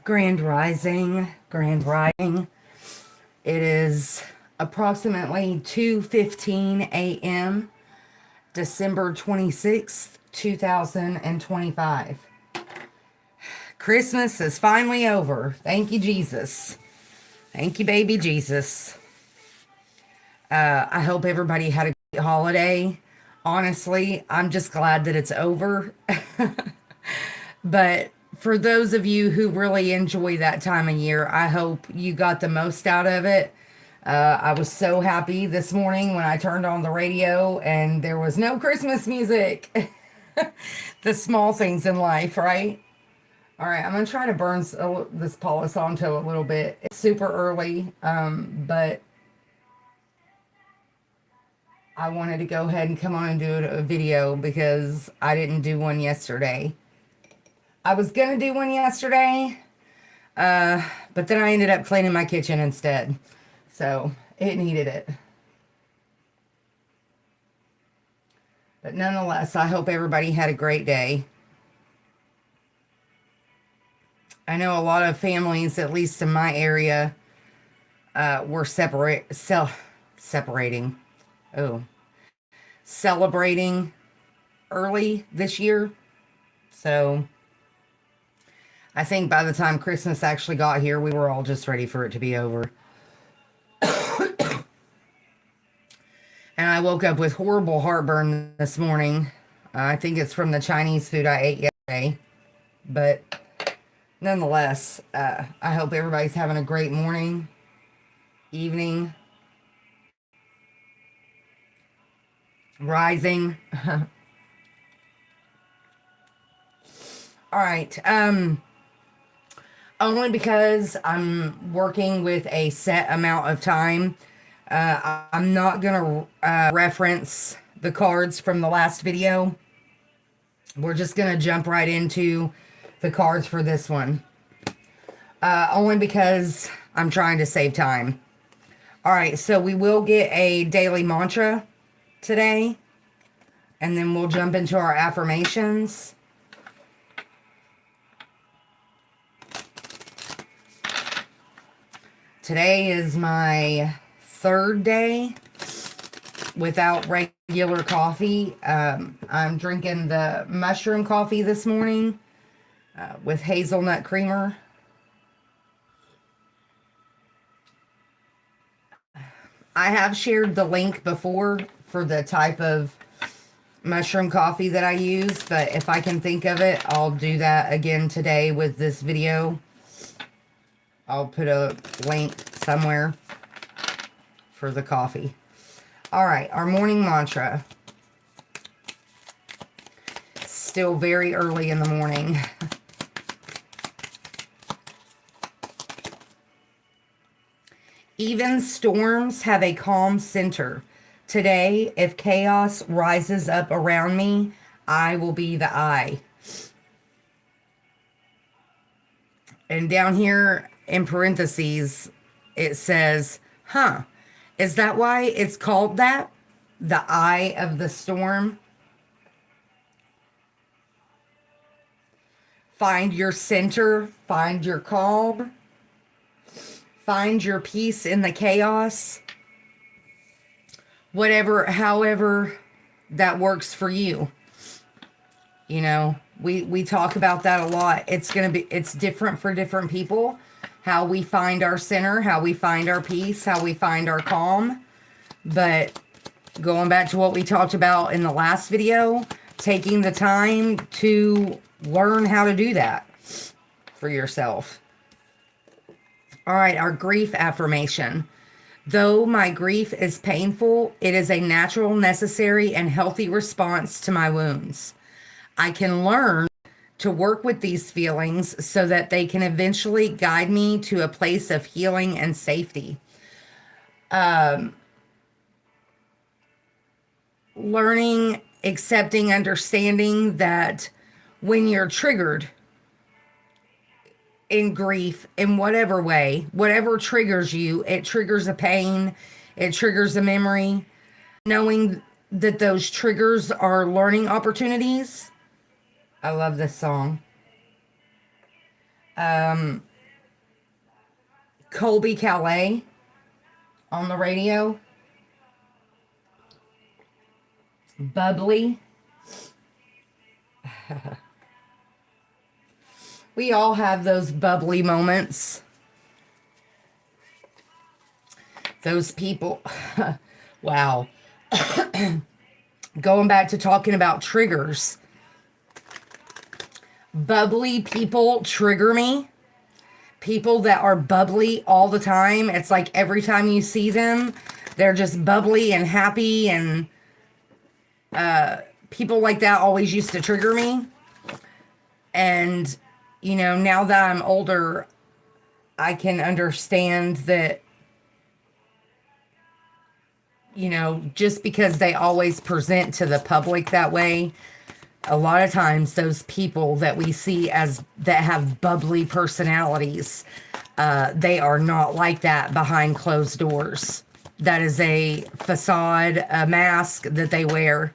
Grand Rising, Grand Rising. It is approximately 2:15 a.m., December 26th, 2025. Christmas is finally over. Thank you, Jesus. Thank you, baby Jesus. I hope everybody had a great holiday. Honestly, I'm just glad that it's over. But for those of you who really enjoy that time of year, I hope you got the most out of it. I was so happy this morning when I turned on the radio and there was no Christmas music. The small things in life, right? All right, I'm gonna try to burn this Palo Santo a little bit. It's super early, but I wanted to go ahead and come on and do a video because I didn't do one yesterday. I was gonna do one yesterday, but then I ended up cleaning my kitchen instead. So it needed it. But nonetheless, I hope everybody had a great day. I know a lot of families, at least in my area, were separating. Oh, celebrating early this year. So I think by the time Christmas actually got here, we were all just ready for it to be over. And I woke up with horrible heartburn this morning. I think it's from the Chinese food I ate yesterday. But nonetheless, I hope everybody's having a great morning, evening, rising. All right. Only because I'm working with a set amount of time. I'm not going to reference the cards from the last video. We're just going to jump right into the cards for this one. Only because I'm trying to save time. All right, so we will get a daily mantra today. And then we'll jump into our affirmations. Today is my third day without regular coffee. I'm drinking the mushroom coffee this morning with hazelnut creamer. I have shared the link before for the type of mushroom coffee that I use, but if I can think of it, I'll do that again today with this video. I'll put a link somewhere for the coffee. All right, our morning mantra. Still very early in the morning. Even storms have a calm center. Today, if chaos rises up around me, I will be the eye. And down here in parentheses, it says, is that why it's called that? The eye of the storm? Find your center, find your calm, find your peace in the chaos. Whatever, however that works for you. You know, we talk about that a lot. It's different for different people. How we find our center, how we find our peace, how we find our calm. But going back to what we talked about in the last video, taking the time to learn how to do that for yourself. All right, our grief affirmation. Though my grief is painful, it is a natural, necessary, and healthy response to my wounds. I can learn to work with these feelings so that they can eventually guide me to a place of healing and safety. Learning, accepting, understanding that when you're triggered in grief, in whatever way, whatever triggers you, it triggers a pain, it triggers a memory. Knowing that those triggers are learning opportunities. I love this song. Colby Calais on the radio. Bubbly. We all have those bubbly moments. Those people. Wow. Going back to talking about triggers. Bubbly people trigger me. People that are bubbly all the time. It's like every time you see them, they're just bubbly and happy, and people like that always used to trigger me. And, you know, now that I'm older, I can understand that, you know, just because they always present to the public that way, a lot of times those people that we see as that have bubbly personalities, they are not like that behind closed doors. That is a facade, a mask that they wear.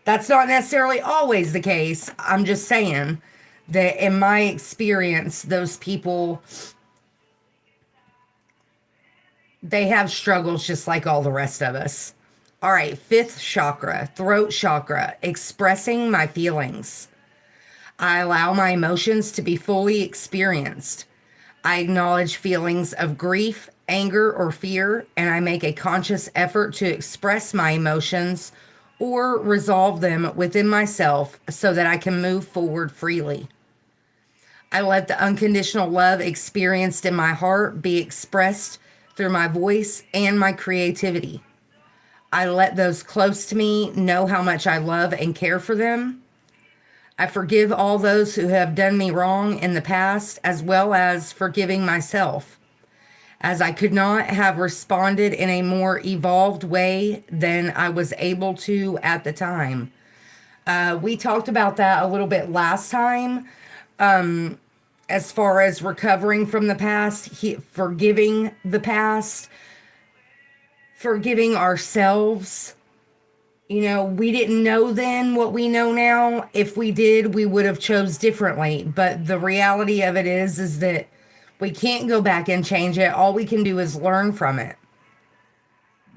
That's not necessarily always the case. I'm just saying that in my experience, those people, they have struggles just like all the rest of us. All right, fifth chakra, throat chakra, expressing my feelings. I allow my emotions to be fully experienced. I acknowledge feelings of grief, anger, or fear, and I make a conscious effort to express my emotions or resolve them within myself so that I can move forward freely. I let the unconditional love experienced in my heart be expressed through my voice and my creativity. I let those close to me know how much I love and care for them. I forgive all those who have done me wrong in the past, as well as forgiving myself, as I could not have responded in a more evolved way than I was able to at the time. We talked about that a little bit last time, as far as recovering from the past, forgiving the past, forgiving ourselves. You know, we didn't know then what we know now. If we did, we would have chose differently. But the reality of it is that we can't go back and change it. All we can do is learn from it.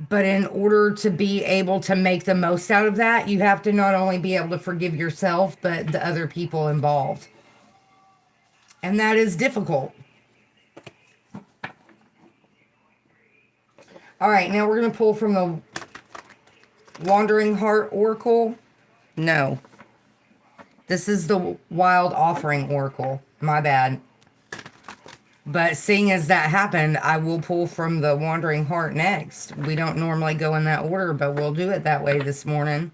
But in order to be able to make the most out of that, you have to not only be able to forgive yourself, but the other people involved. And that is difficult. All right, now we're going to pull from the Wandering Heart Oracle. No. This is the Wild Offering Oracle. My bad. But seeing as that happened, I will pull from the Wandering Heart next. We don't normally go in that order, but we'll do it that way this morning.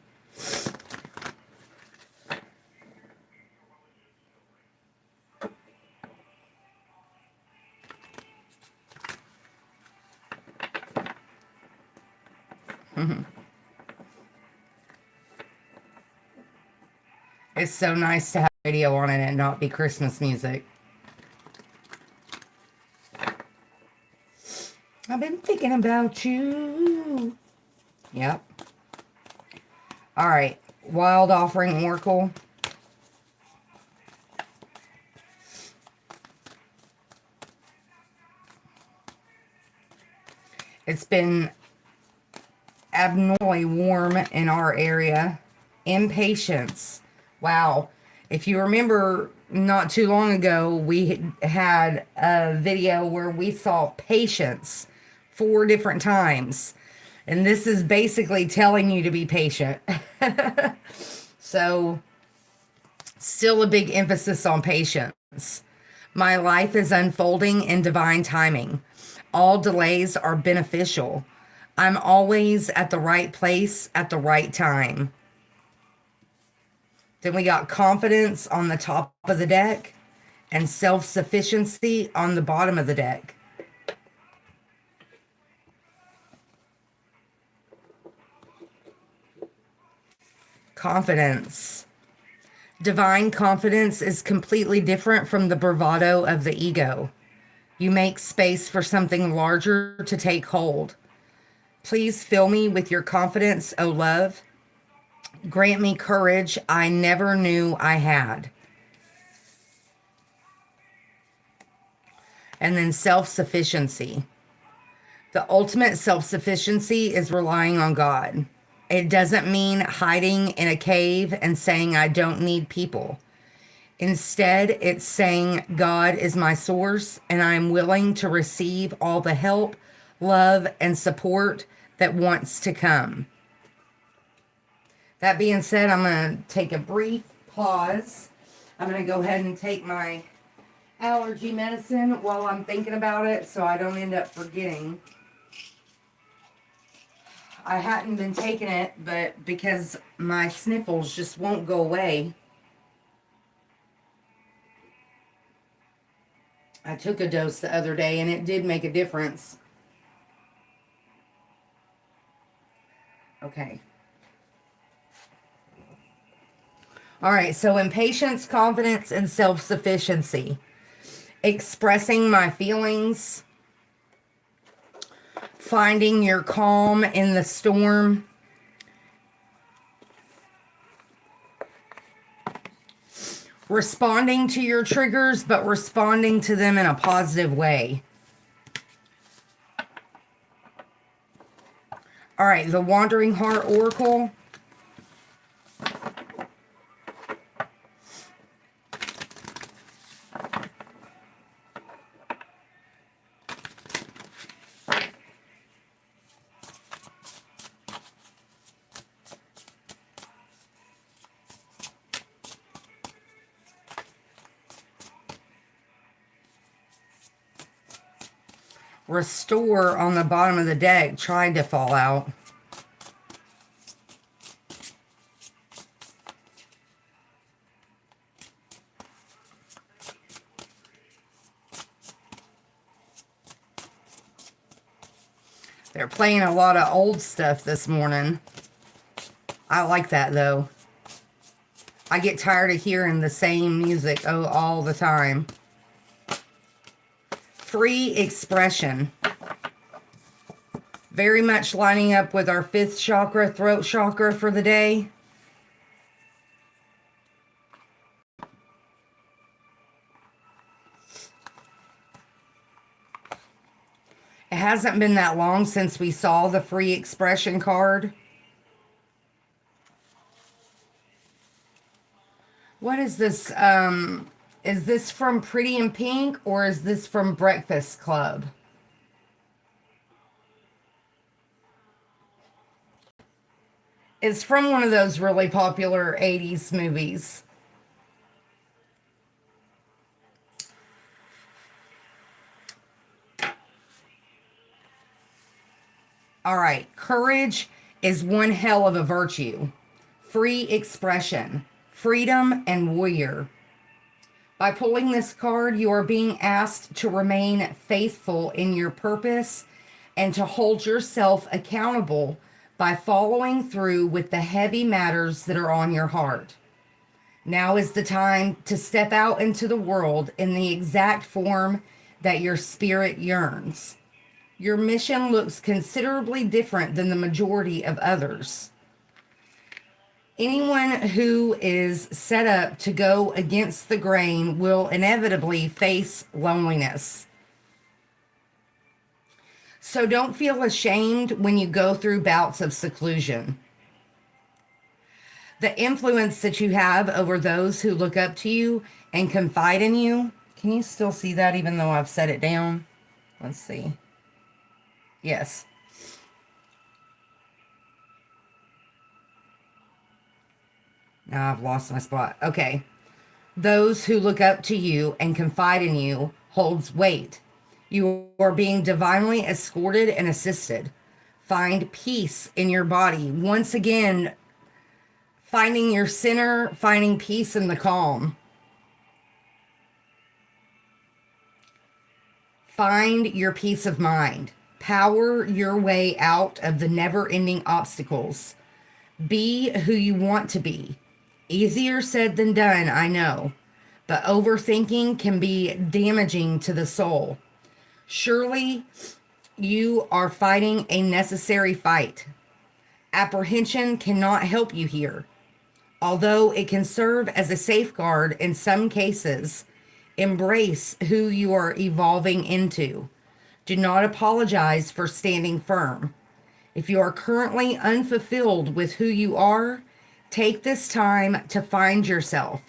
It's so nice to have radio on it and not be Christmas music. I've been thinking about you. Yep. All right. Wild Offering Oracle. It's been abnormally warm in our area. Impatience. Wow. If you remember, not too long ago, we had a video where we saw patience 4 different times. And this is basically telling you to be patient. So, still a big emphasis on patience. My life is unfolding in divine timing. All delays are beneficial. I'm always at the right place at the right time. Then we got confidence on the top of the deck and self-sufficiency on the bottom of the deck. Confidence. Divine confidence is completely different from the bravado of the ego. You make space for something larger to take hold. Please fill me with your confidence, O love. Grant me courage I never knew I had. And then self-sufficiency. The ultimate self-sufficiency is relying on God. It doesn't mean hiding in a cave and saying, I don't need people. Instead, it's saying, God is my source, and I'm willing to receive all the help, love, and support that wants to come. That being said, I'm going to take a brief pause. I'm going to go ahead and take my allergy medicine while I'm thinking about it so I don't end up forgetting. I hadn't been taking it, but because my sniffles just won't go away, I took a dose the other day and it did make a difference. Okay. All right, so impatience, confidence, and self-sufficiency. Expressing my feelings. Finding your calm in the storm. Responding to your triggers, but responding to them in a positive way. All right, the Wandering Heart Oracle. Restore on the bottom of the deck tried to fall out. They're playing a lot of old stuff this morning. I like that though. I get tired of hearing the same music all the time. Free expression. Very much lining up with our 5th chakra, throat chakra for the day. It hasn't been that long since we saw the free expression card. What is this? Is this from Pretty in Pink or is this from Breakfast Club? It's from one of those really popular 80s movies. All right, courage is one hell of a virtue. Free expression, freedom, and warrior. By pulling this card, you are being asked to remain faithful in your purpose and to hold yourself accountable by following through with the heavy matters that are on your heart. Now is the time to step out into the world in the exact form that your spirit yearns. Your mission looks considerably different than the majority of others. Anyone who is set up to go against the grain will inevitably face loneliness. So don't feel ashamed when you go through bouts of seclusion. The influence that you have over those who look up to you and confide in you. Can you still see that even though I've set it down? Let's see. Yes. Now I've lost my spot. Okay. Those who look up to you and confide in you holds weight. You are being divinely escorted and assisted. Find peace in your body. Once again, finding your center, finding peace in the calm. Find your peace of mind. Power your way out of the never-ending obstacles. Be who you want to be. Easier said than done, I know, but overthinking can be damaging to the soul. Surely you are fighting a necessary fight. Apprehension cannot help you here. Although it can serve as a safeguard in some cases, Embrace who you are evolving into. Do not apologize for standing firm. If you are currently unfulfilled with who you are, take this time to find yourself.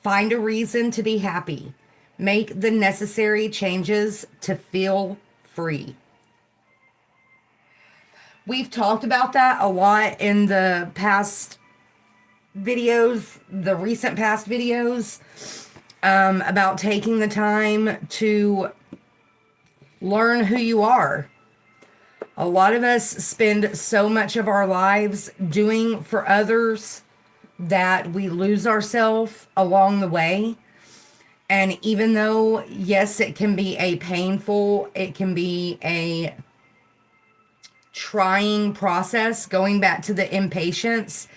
Find a reason to be happy. Make the necessary changes to feel free. We've talked about that a lot in the past videos, the recent past videos, about taking the time to learn who you are. A lot of us spend so much of our lives doing for others that we lose ourselves along the way. And even though, yes, it can be it can be a trying process, going back to the impatience,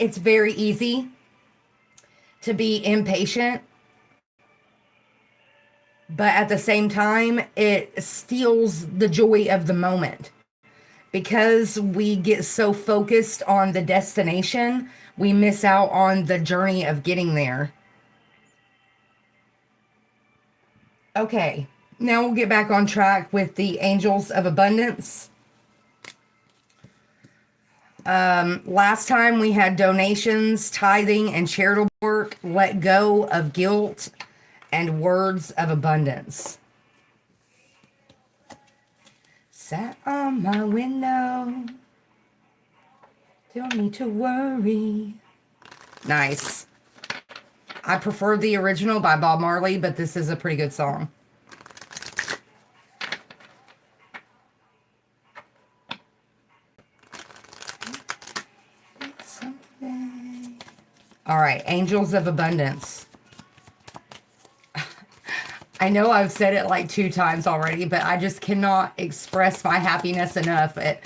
it's very easy to be impatient. But at the same time, it steals the joy of the moment. Because we get so focused on the destination, we miss out on the journey of getting there. Okay, now we'll get back on track with the Angels of Abundance. Last time we had donations, tithing, and charitable work. Let go of guilt and words of abundance. Sat on my window. Don't need to worry. Nice. I prefer the original by Bob Marley, but this is a pretty good song. All right, Angels of Abundance. I know I've said it like 2 times already, but I just cannot express my happiness enough at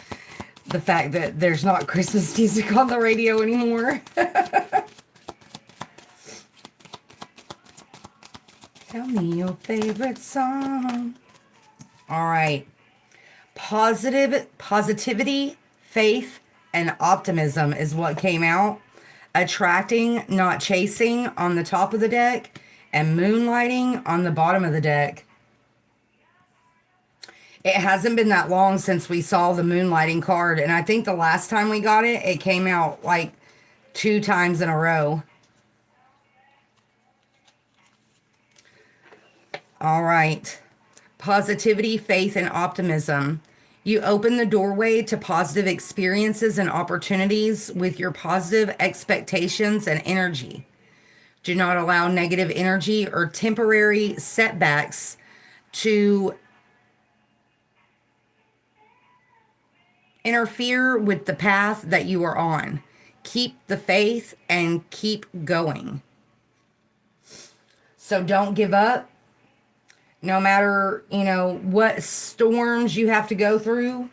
the fact that there's not Christmas music on the radio anymore. Tell me your favorite song. All right. Positivity, faith, and optimism is what came out. Attracting, not chasing on the top of the deck, and moonlighting on the bottom of the deck. It hasn't been that long since we saw the moonlighting card, and I think the last time we got it, it came out like 2 times in a row. All right. Positivity, faith, and optimism. You open the doorway to positive experiences and opportunities with your positive expectations and energy. Do not allow negative energy or temporary setbacks to interfere with the path that you are on. Keep the faith and keep going. So don't give up. No matter, what storms you have to go through,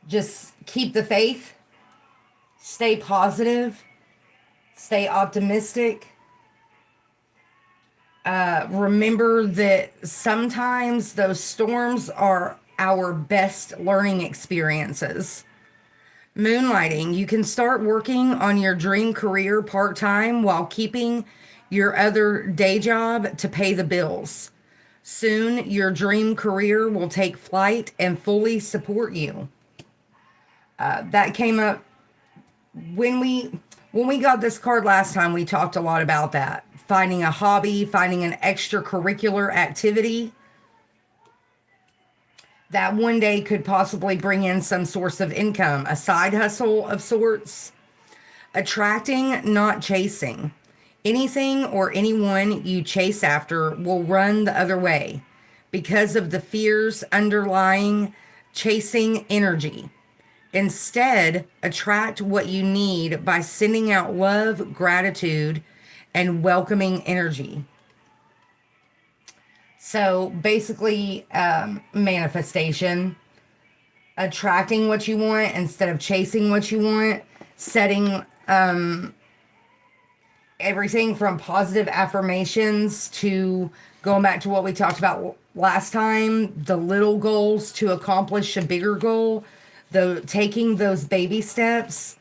just keep the faith. Stay positive. Stay optimistic. Remember that sometimes those storms are our best learning experiences. Moonlighting. You can start working on your dream career part-time while keeping your other day job to pay the bills. Soon, your dream career will take flight and fully support you. That came up when we got this card last time. We talked a lot about that. Finding a hobby, finding an extracurricular activity that one day could possibly bring in some source of income, a side hustle of sorts. Attracting, not chasing. Anything or anyone you chase after will run the other way because of the fears underlying chasing energy. Instead, attract what you need by sending out love, gratitude, and welcoming energy. So basically, manifestation, attracting what you want instead of chasing what you want, setting everything from positive affirmations to going back to what we talked about last time, the little goals to accomplish a bigger goal, taking those baby steps.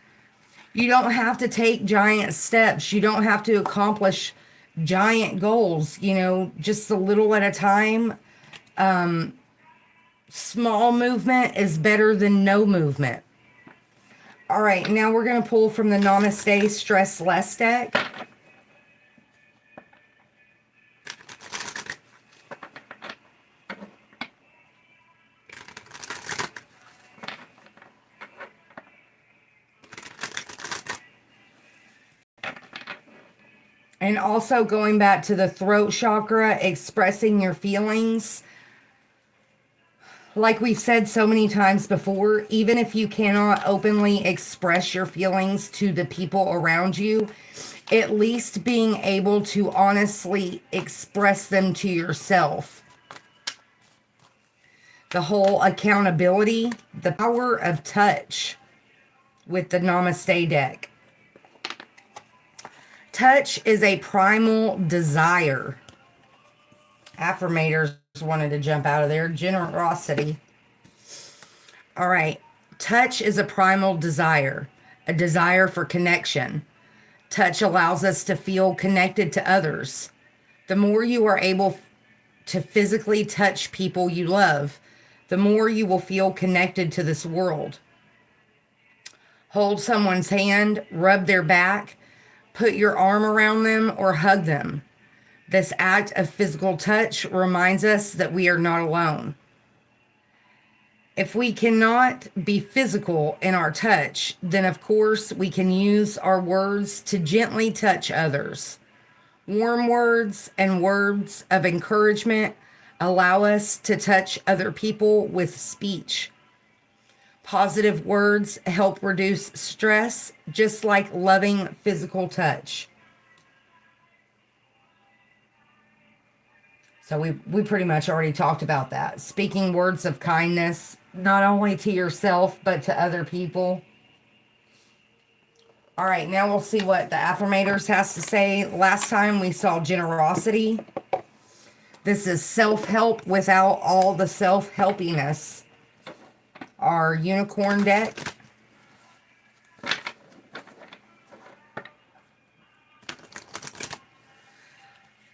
You don't have to take giant steps. You don't have to accomplish giant goals, you know, just a little at a time. Small movement is better than no movement. All right, now we're going to pull from the Namaste Stress Less deck. And also going back to the throat chakra, expressing your feelings. Like we've said so many times before, even if you cannot openly express your feelings to the people around you, at least being able to honestly express them to yourself. The whole accountability, the power of touch with the Namaste deck. Touch is a primal desire. Affirmators wanted to jump out of there. Generosity. All right. Touch is a primal desire, a desire for connection. Touch allows us to feel connected to others. The more you are able to physically touch people you love, the more you will feel connected to this world. Hold someone's hand, rub their back, put your arm around them, or hug them. This act of physical touch reminds us that we are not alone. If we cannot be physical in our touch, then of course we can use our words to gently touch others. Warm words and words of encouragement allow us to touch other people with speech. Positive words help reduce stress, just like loving physical touch. So we pretty much already talked about that. Speaking words of kindness, not only to yourself, but to other people. All right, now we'll see what the Affirmators has to say. Last time we saw generosity. This is self-help without all the self-helpiness. Our unicorn deck.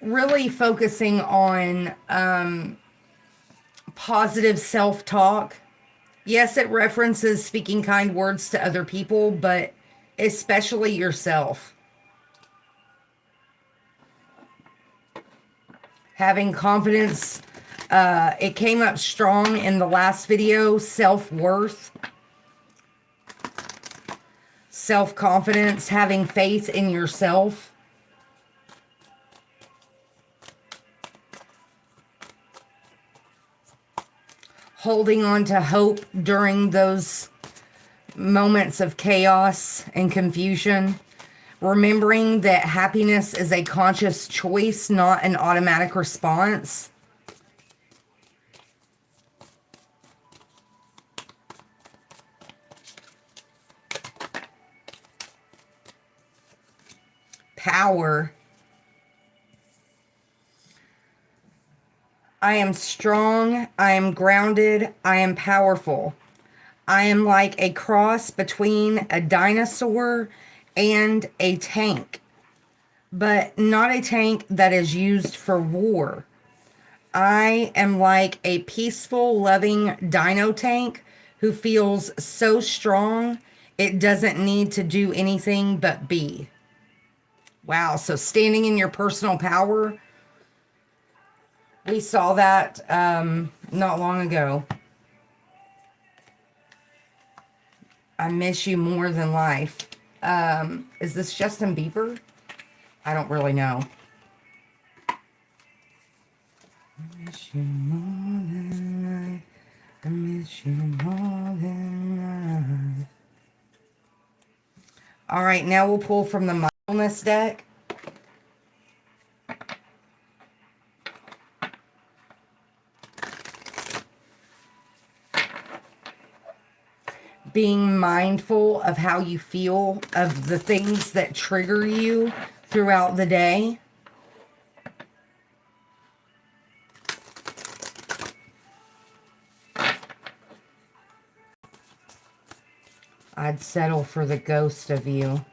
Really focusing on positive self-talk. Yes, it references speaking kind words to other people, but especially yourself. Having confidence. It came up strong in the last video. Self-worth. Self-confidence. Having faith in yourself. Holding on to hope during those moments of chaos and confusion. Remembering that happiness is a conscious choice, not an automatic response. Power. I am strong. I am grounded. I am powerful. I am like a cross between a dinosaur and a tank, but not a tank that is used for war. I am like a peaceful, loving dino tank who feels so strong it doesn't need to do anything but be. Wow, so standing in your personal power. We saw that not long ago. I miss you more than life. Is this Justin Bieber? I don't really know. I miss you more than life. I miss you more than life. All right, now we'll pull from the mindfulness deck. Being mindful of how you feel, of the things that trigger you throughout the day. I'd settle for the ghost of you.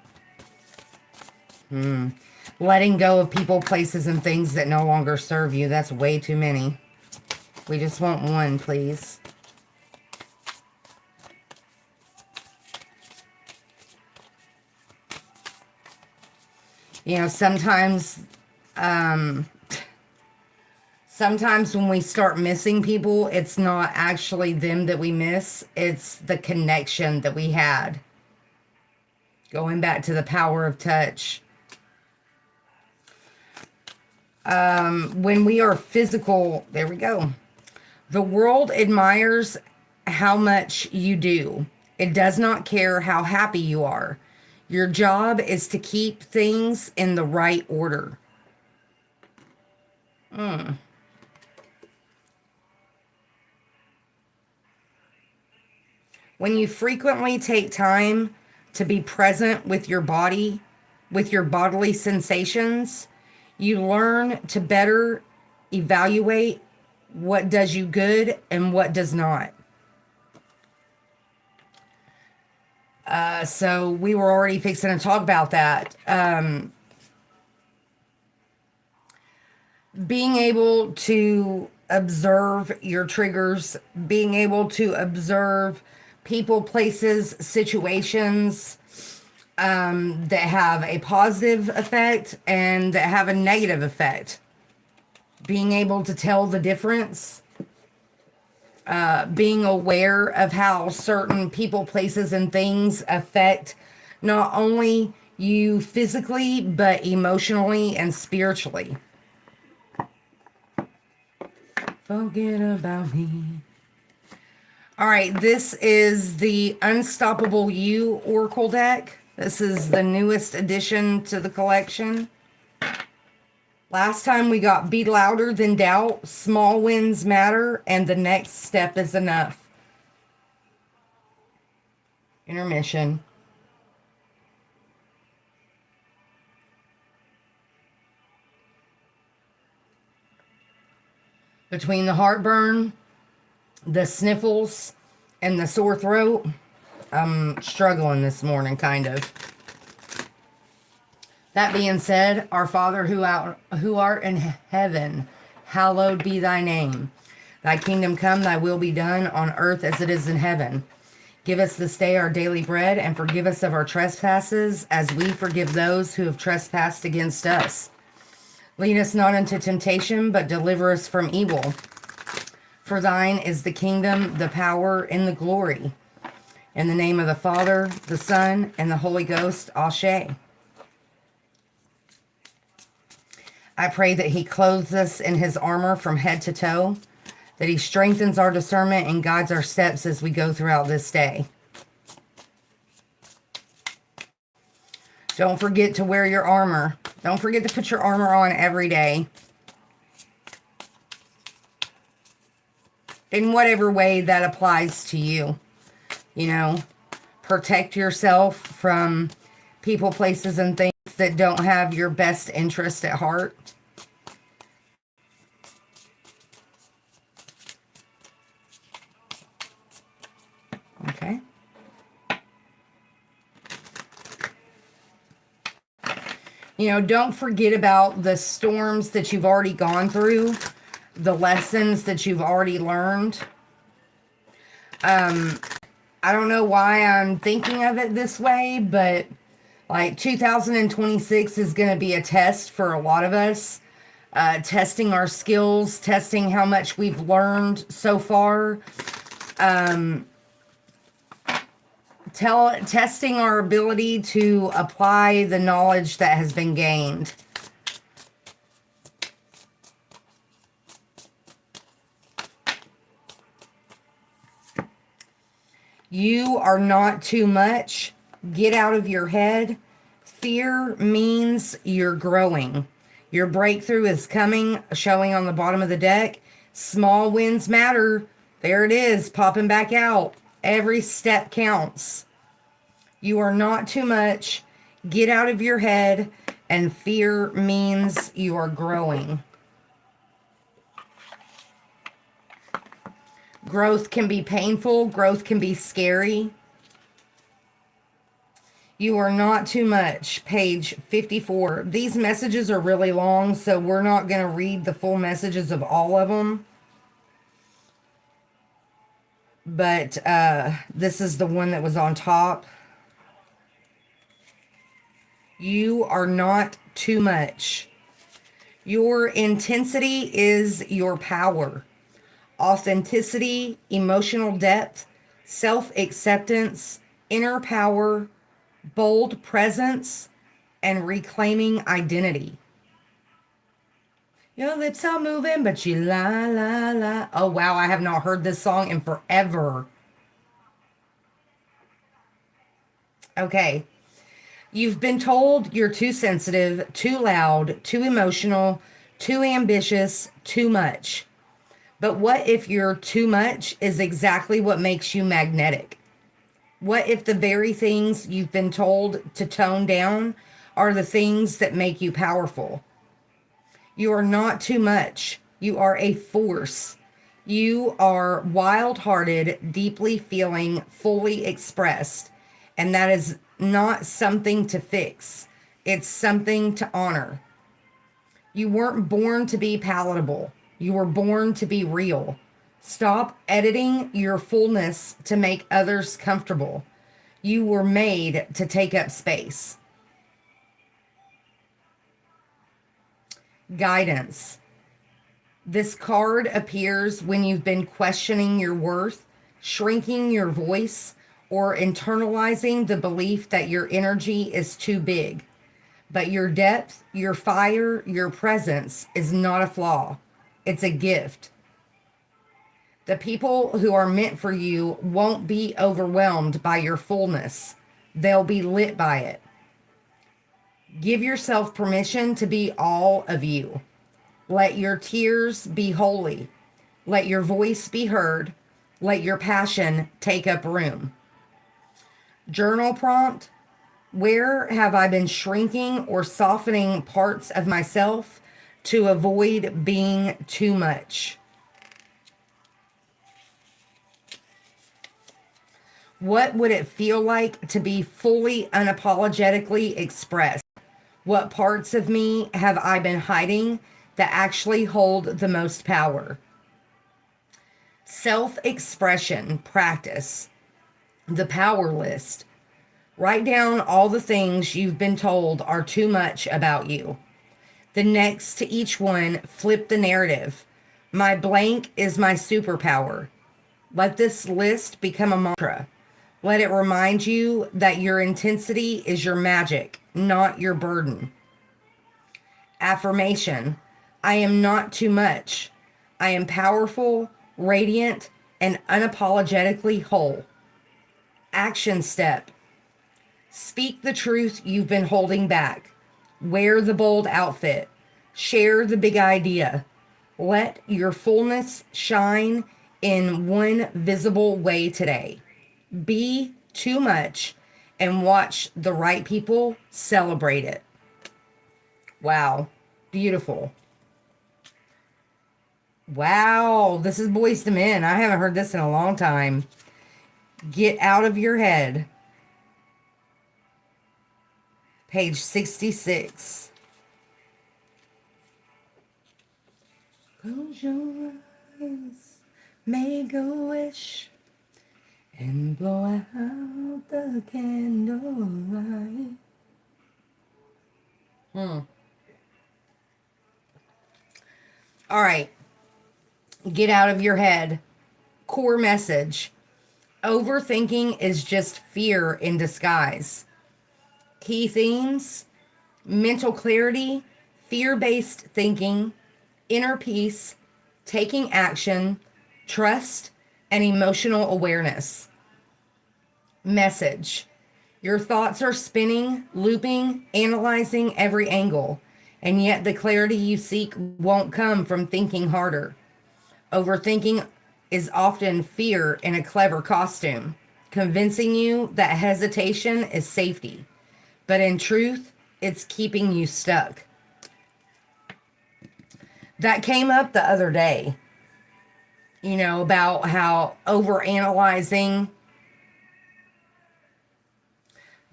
Letting go of people, places, and things that no longer serve you. That's way too many. We just want one, please. You know, sometimes when we start missing people, it's not actually them that we miss. It's the connection that we had. Going back to the power of touch. When we are physical, there we go. The world admires how much you do. It does not care how happy you are. Your job is to keep things in the right order. When you frequently take time to be present with your body, with your bodily sensations, you learn to better evaluate what does you good and what does not. So we were already fixing to talk about that. Being able to observe your triggers, being able to observe people, places, situations that have a positive effect and that have a negative effect. Being able to tell the difference. Being aware of how certain people, places, and things affect not only you physically, but emotionally and spiritually. Forget about me. All right, this is the Unstoppable You Oracle deck. This is the newest addition to the collection. Last time we got Be Louder Than Doubt, Small Wins Matter, and The Next Step Is Enough. Intermission. Between the heartburn, the sniffles, and the sore throat, I'm struggling this morning, kind of. That being said, our Father who art in heaven, hallowed be thy name. Thy kingdom come, thy will be done on earth as it is in heaven. Give us this day our daily bread, and forgive us of our trespasses, as we forgive those who have trespassed against us. Lead us not into temptation, but deliver us from evil. For thine is the kingdom, the power, and the glory. In the name of the Father, the Son, and the Holy Ghost, Ashe. I pray that he clothes us in his armor from head to toe, that he strengthens our discernment and guides our steps as we go throughout this day. Don't forget to wear your armor. Don't forget to put your armor on every day. In whatever way that applies to you. You know, protect yourself from people, places, and things that don't have your best interest at heart. Okay. You know, don't forget about the storms that you've already gone through, the lessons that you've already learned. I don't know why I'm thinking of it this way, but like 2026 is going to be a test for a lot of us. Testing our skills, testing how much we've learned so far. Testing our ability to apply the knowledge that has been gained. You are not too much. Get out of your head. Fear means you're growing. Your breakthrough is coming, showing on the bottom of the deck. Small wins matter. There it is, popping back out. Every step counts. You are not too much. Get out of your head. And fear means you are growing. Growth can be painful. Growth can be scary. You are not too much. Page 54. These messages are really long, so we're not going to read the full messages of all of them. But this is the one that was on top. You are not too much. Your intensity is your power. Authenticity, emotional depth, self acceptance, inner power, bold presence, and reclaiming identity. Your lips are moving, but you la la la. Oh, wow, I have not heard this song in forever. Okay. You've been told you're too sensitive, too loud, too emotional, too ambitious, too much. But what if your too much is exactly what makes you magnetic? What if the very things you've been told to tone down are the things that make you powerful? You are not too much. You are a force. You are wild hearted, deeply feeling, fully expressed. And that is not something to fix, it's something to honor. You weren't born to be palatable, you were born to be real. Stop editing your fullness to make others comfortable. You were made to take up space. Guidance. This card appears when you've been questioning your worth, shrinking your voice, or internalizing the belief that your energy is too big. But your depth, your fire, your presence is not a flaw, it's a gift. The people who are meant for you won't be overwhelmed by your fullness, they'll be lit by it. Give yourself permission to be all of you. Let your tears be holy. Let your voice be heard. Let your passion take up room. Journal prompt. Where have I been shrinking or softening parts of myself to avoid being too much? What would it feel like to be fully unapologetically expressed? What parts of me have I been hiding that actually hold the most power? Self expression practice. The power list. Write down all the things you've been told are too much about you. The next to each one, flip the narrative. My blank is my superpower. Let this list become a mantra. Let it remind you that your intensity is your magic, not your burden. Affirmation. I am not too much. I am powerful, radiant, and unapologetically whole. Action step. Speak the truth you've been holding back. Wear the bold outfit. Share the big idea. Let your fullness shine in one visible way today. Be too much and watch the right people celebrate it. Wow. Beautiful. Wow. This is Boyz II Men. I haven't heard this in a long time. Get out of your head. Page 66. Close your eyes, make a wish, and blow out the candlelight. All right. Get out of your head. Core message. Overthinking is just fear in disguise. Key themes: mental clarity, fear-based thinking, inner peace, taking action, trust, and emotional awareness. Message: your thoughts are spinning, looping, analyzing every angle, and yet the clarity you seek won't come from thinking harder. Overthinking is often fear in a clever costume, convincing you that hesitation is safety. But in truth, it's keeping you stuck. That came up the other day, about how overanalyzing.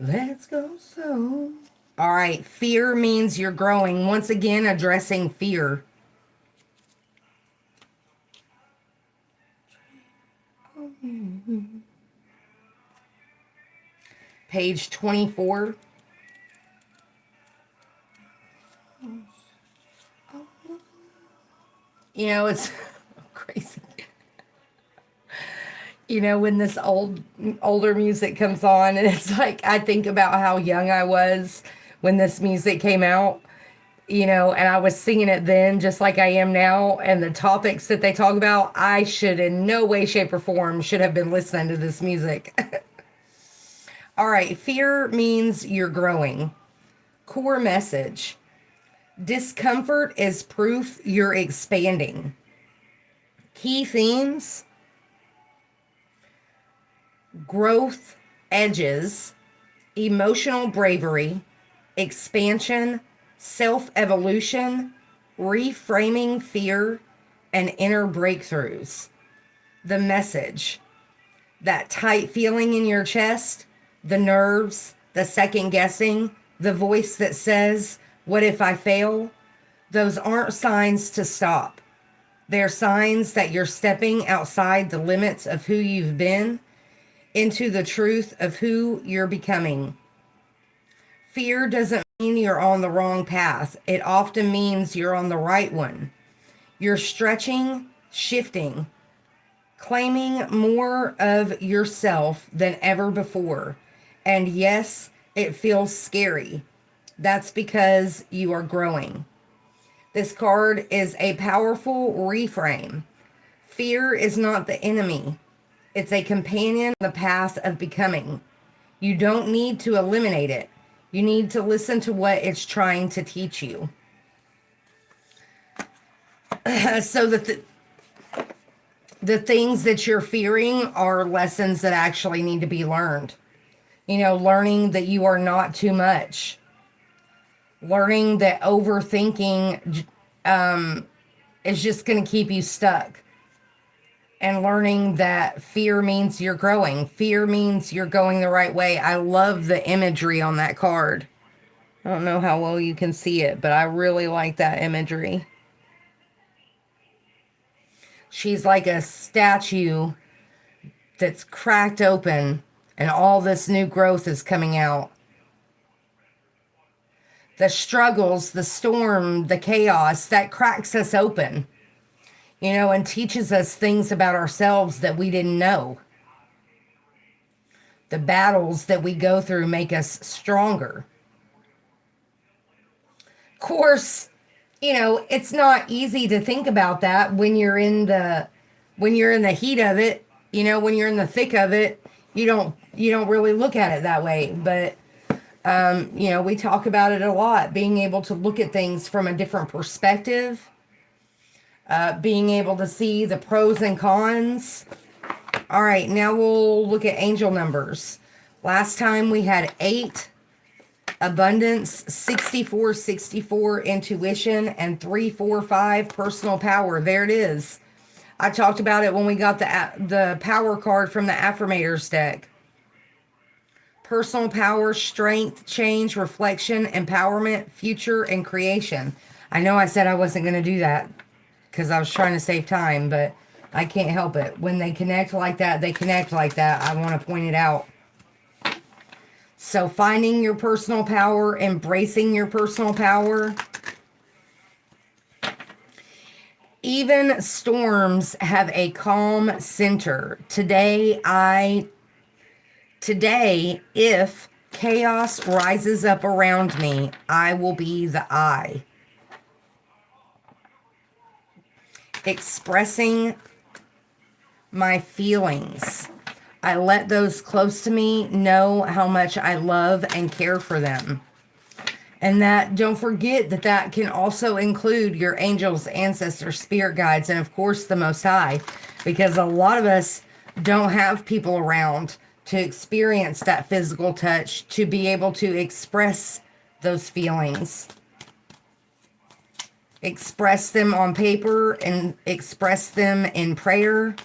Let's go slow. All right. Fear means you're growing. Once again, addressing fear. Page 24. You know, it's crazy. You know, when this older music comes on, and it's like I think about how young I was when this music came out, you know, and I was singing it then just like I am now, and the topics that they talk about, I should in no way, shape, or form should have been listening to this music. All right, fear means you're growing. Core message. Discomfort is proof you're expanding. Key themes: growth edges, emotional bravery, expansion, self evolution, reframing fear, and inner breakthroughs. The message: that tight feeling in your chest, the nerves, the second guessing, the voice that says, "What if I fail?" Those aren't signs to stop. They're signs that you're stepping outside the limits of who you've been into the truth of who you're becoming. Fear doesn't mean you're on the wrong path. It often means you're on the right one. You're stretching, shifting, claiming more of yourself than ever before. And yes, it feels scary. That's because you are growing. This card is a powerful reframe. Fear is not the enemy. It's a companion on the path of becoming. You don't need to eliminate it. You need to listen to what it's trying to teach you. So that the things that you're fearing are lessons that actually need to be learned. You know, learning that you are not too much. Learning that overthinking is just going to keep you stuck. And learning that fear means you're growing. Fear means you're going the right way. I love the imagery on that card. I don't know how well you can see it, but I really like that imagery. She's like a statue that's cracked open and all this new growth is coming out. The struggles, the storm, the chaos, that cracks us open, you know, and teaches us things about ourselves that we didn't know. The battles that we go through make us stronger. Of course, you know, it's not easy to think about that when you're in the heat of it, you know, when you're in the thick of it, you don't really look at it that way. But you know, we talk about it a lot, being able to look at things from a different perspective, being able to see the pros and cons. All right, now we'll look at angel numbers. Last time we had 8, abundance, 64, 64, intuition, and 3, 4, 5, personal power. There it is. I talked about it when we got the power card from the affirmators deck. Personal power, strength, change, reflection, empowerment, future, and creation. I know I said I wasn't going to do that because I was trying to save time, but I can't help it. When they connect like that, they connect like that. I want to point it out. So finding your personal power, embracing your personal power. Even storms have a calm center. Today, if chaos rises up around me, I will be the eye. Expressing my feelings. I let those close to me know how much I love and care for them. And that, don't forget that that can also include your angels, ancestors, spirit guides, and of course the Most High, because a lot of us don't have people around to experience that physical touch, to be able to express those feelings. Express them on paper and express them in prayer.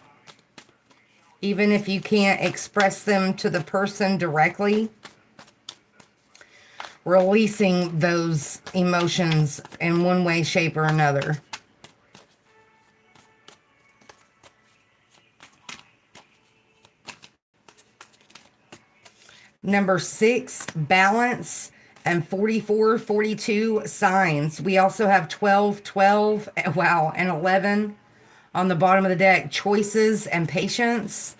Even if you can't express them to the person directly, releasing those emotions in one way, shape, or another. Number 6, balance, and 44, 42, signs. We also have 12, 12, wow, and 11 on the bottom of the deck, choices and patience.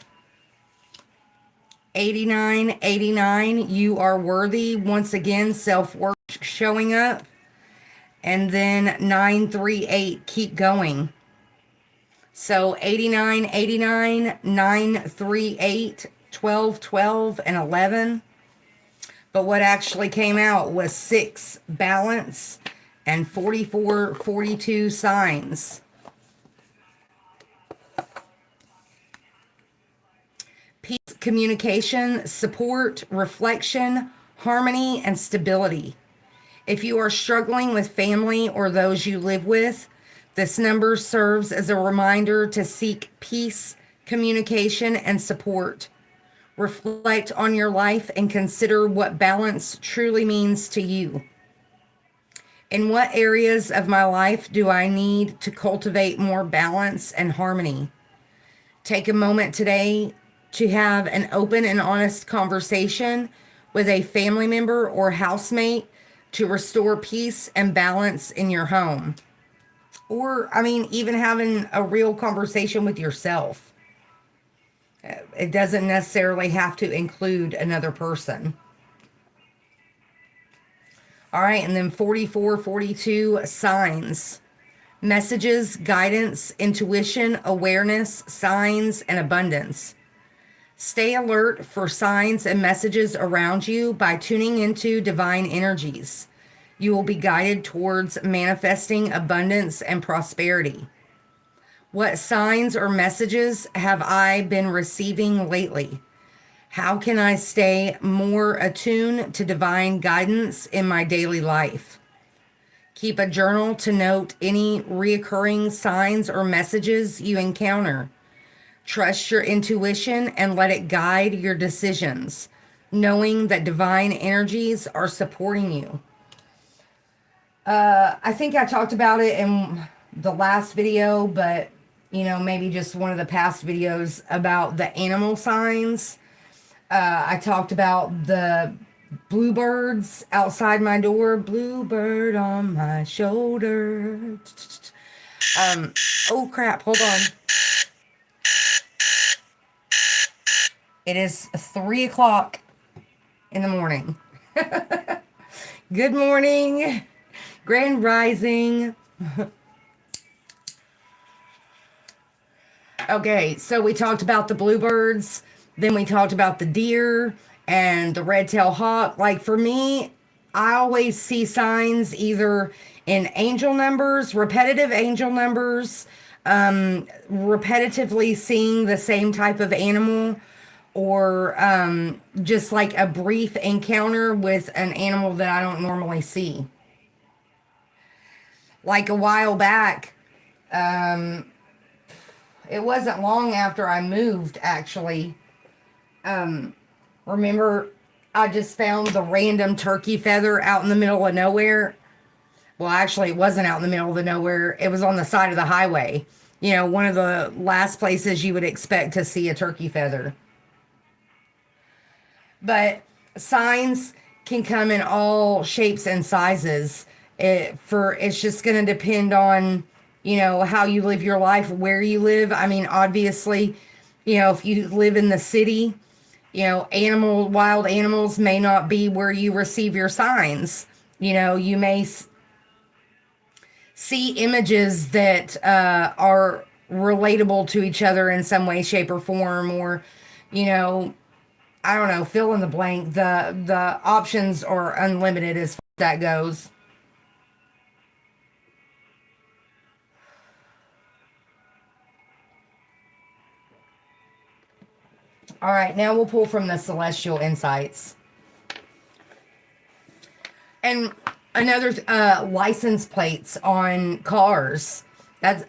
89, 89, you are worthy. Once again, self-worth showing up. And then 938, keep going. So 89, 89, 938, 12, 12, and 11. But what actually came out was 6, balance, and 44, 42, signs. Peace, communication, support, reflection, harmony, and stability. If you are struggling with family or those you live with, this number serves as a reminder to seek peace, communication, and support. Reflect on your life and consider what balance truly means to you. In what areas of my life do I need to cultivate more balance and harmony? Take a moment today to have an open and honest conversation with a family member or housemate to restore peace and balance in your home. Or, even having a real conversation with yourself. It doesn't necessarily have to include another person. All right, and then 44, 42, signs. Messages, guidance, intuition, awareness, signs, and abundance. Stay alert for signs and messages around you by tuning into divine energies. You will be guided towards manifesting abundance and prosperity. What signs or messages have I been receiving lately? How can I stay more attuned to divine guidance in my daily life? Keep a journal to note any reoccurring signs or messages you encounter. Trust your intuition and let it guide your decisions, knowing that divine energies are supporting you. I think I talked about it in the last video, but maybe just one of the past videos about the animal signs. I talked about the bluebirds outside my door. Bluebird on my shoulder. Oh crap, hold on. It is 3 o'clock in the morning. Good morning. Grand rising. Okay, so we talked about the bluebirds, then we talked about the deer and the red-tailed hawk. Like for me, I always see signs either in angel numbers, repetitive angel numbers, repetitively seeing the same type of animal, or just like a brief encounter with an animal that I don't normally see. Like a while back, it wasn't long after I moved, actually. Remember, I just found the random turkey feather out in the middle of nowhere. Well, actually, it wasn't out in the middle of the nowhere. It was on the side of the highway. One of the last places you would expect to see a turkey feather. But signs can come in all shapes and sizes. It's just going to depend on, how you live your life, where you live. Obviously, if you live in the city, wild animals may not be where you receive your signs. You may see images that are relatable to each other in some way, shape, or form, or, I don't know, fill in the blank. The options are unlimited as far as that goes. All right, now we'll pull from the Celestial Insights. And another license plates on cars. That's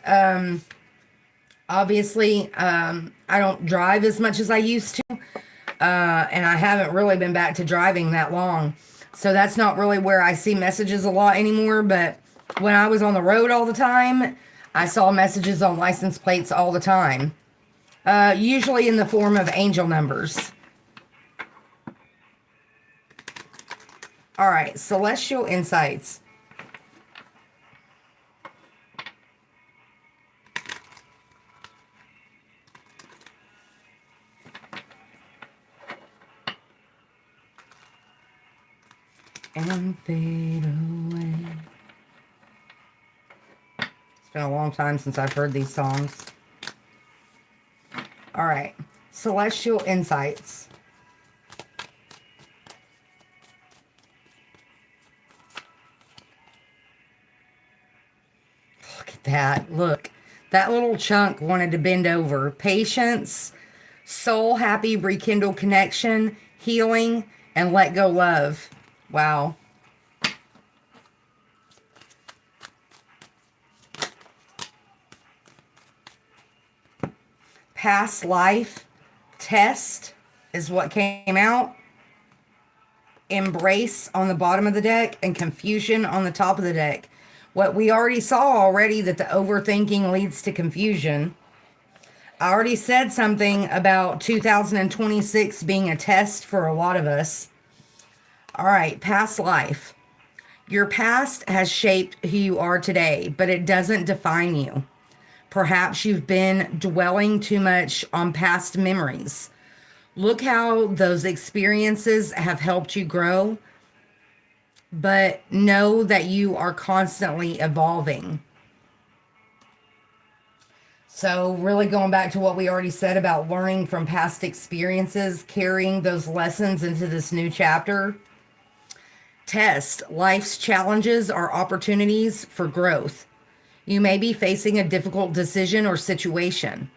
obviously I don't drive as much as I used to. And I haven't really been back to driving that long. So that's not really where I see messages a lot anymore. But when I was on the road all the time, I saw messages on license plates all the time. Usually in the form of angel numbers. All right, celestial insights. And fade away. It's been a long time since I've heard these songs. All right, celestial insights. Look at that. Look, that little chunk wanted to bend over. Patience, soul happy, rekindle connection, healing, and let go love. Wow. Past life test is what came out. Embrace on the bottom of the deck and confusion on the top of the deck. What we already saw already, that the overthinking leads to confusion. I already said something about 2026 being a test for a lot of us. All right, past life. Your past has shaped who you are today, but it doesn't define you. Perhaps you've been dwelling too much on past memories. Look how those experiences have helped you grow, but know that you are constantly evolving. So, really going back to what we already said about learning from past experiences, carrying those lessons into this new chapter. Test. Life's challenges are opportunities for growth. You may be facing a difficult decision or situation,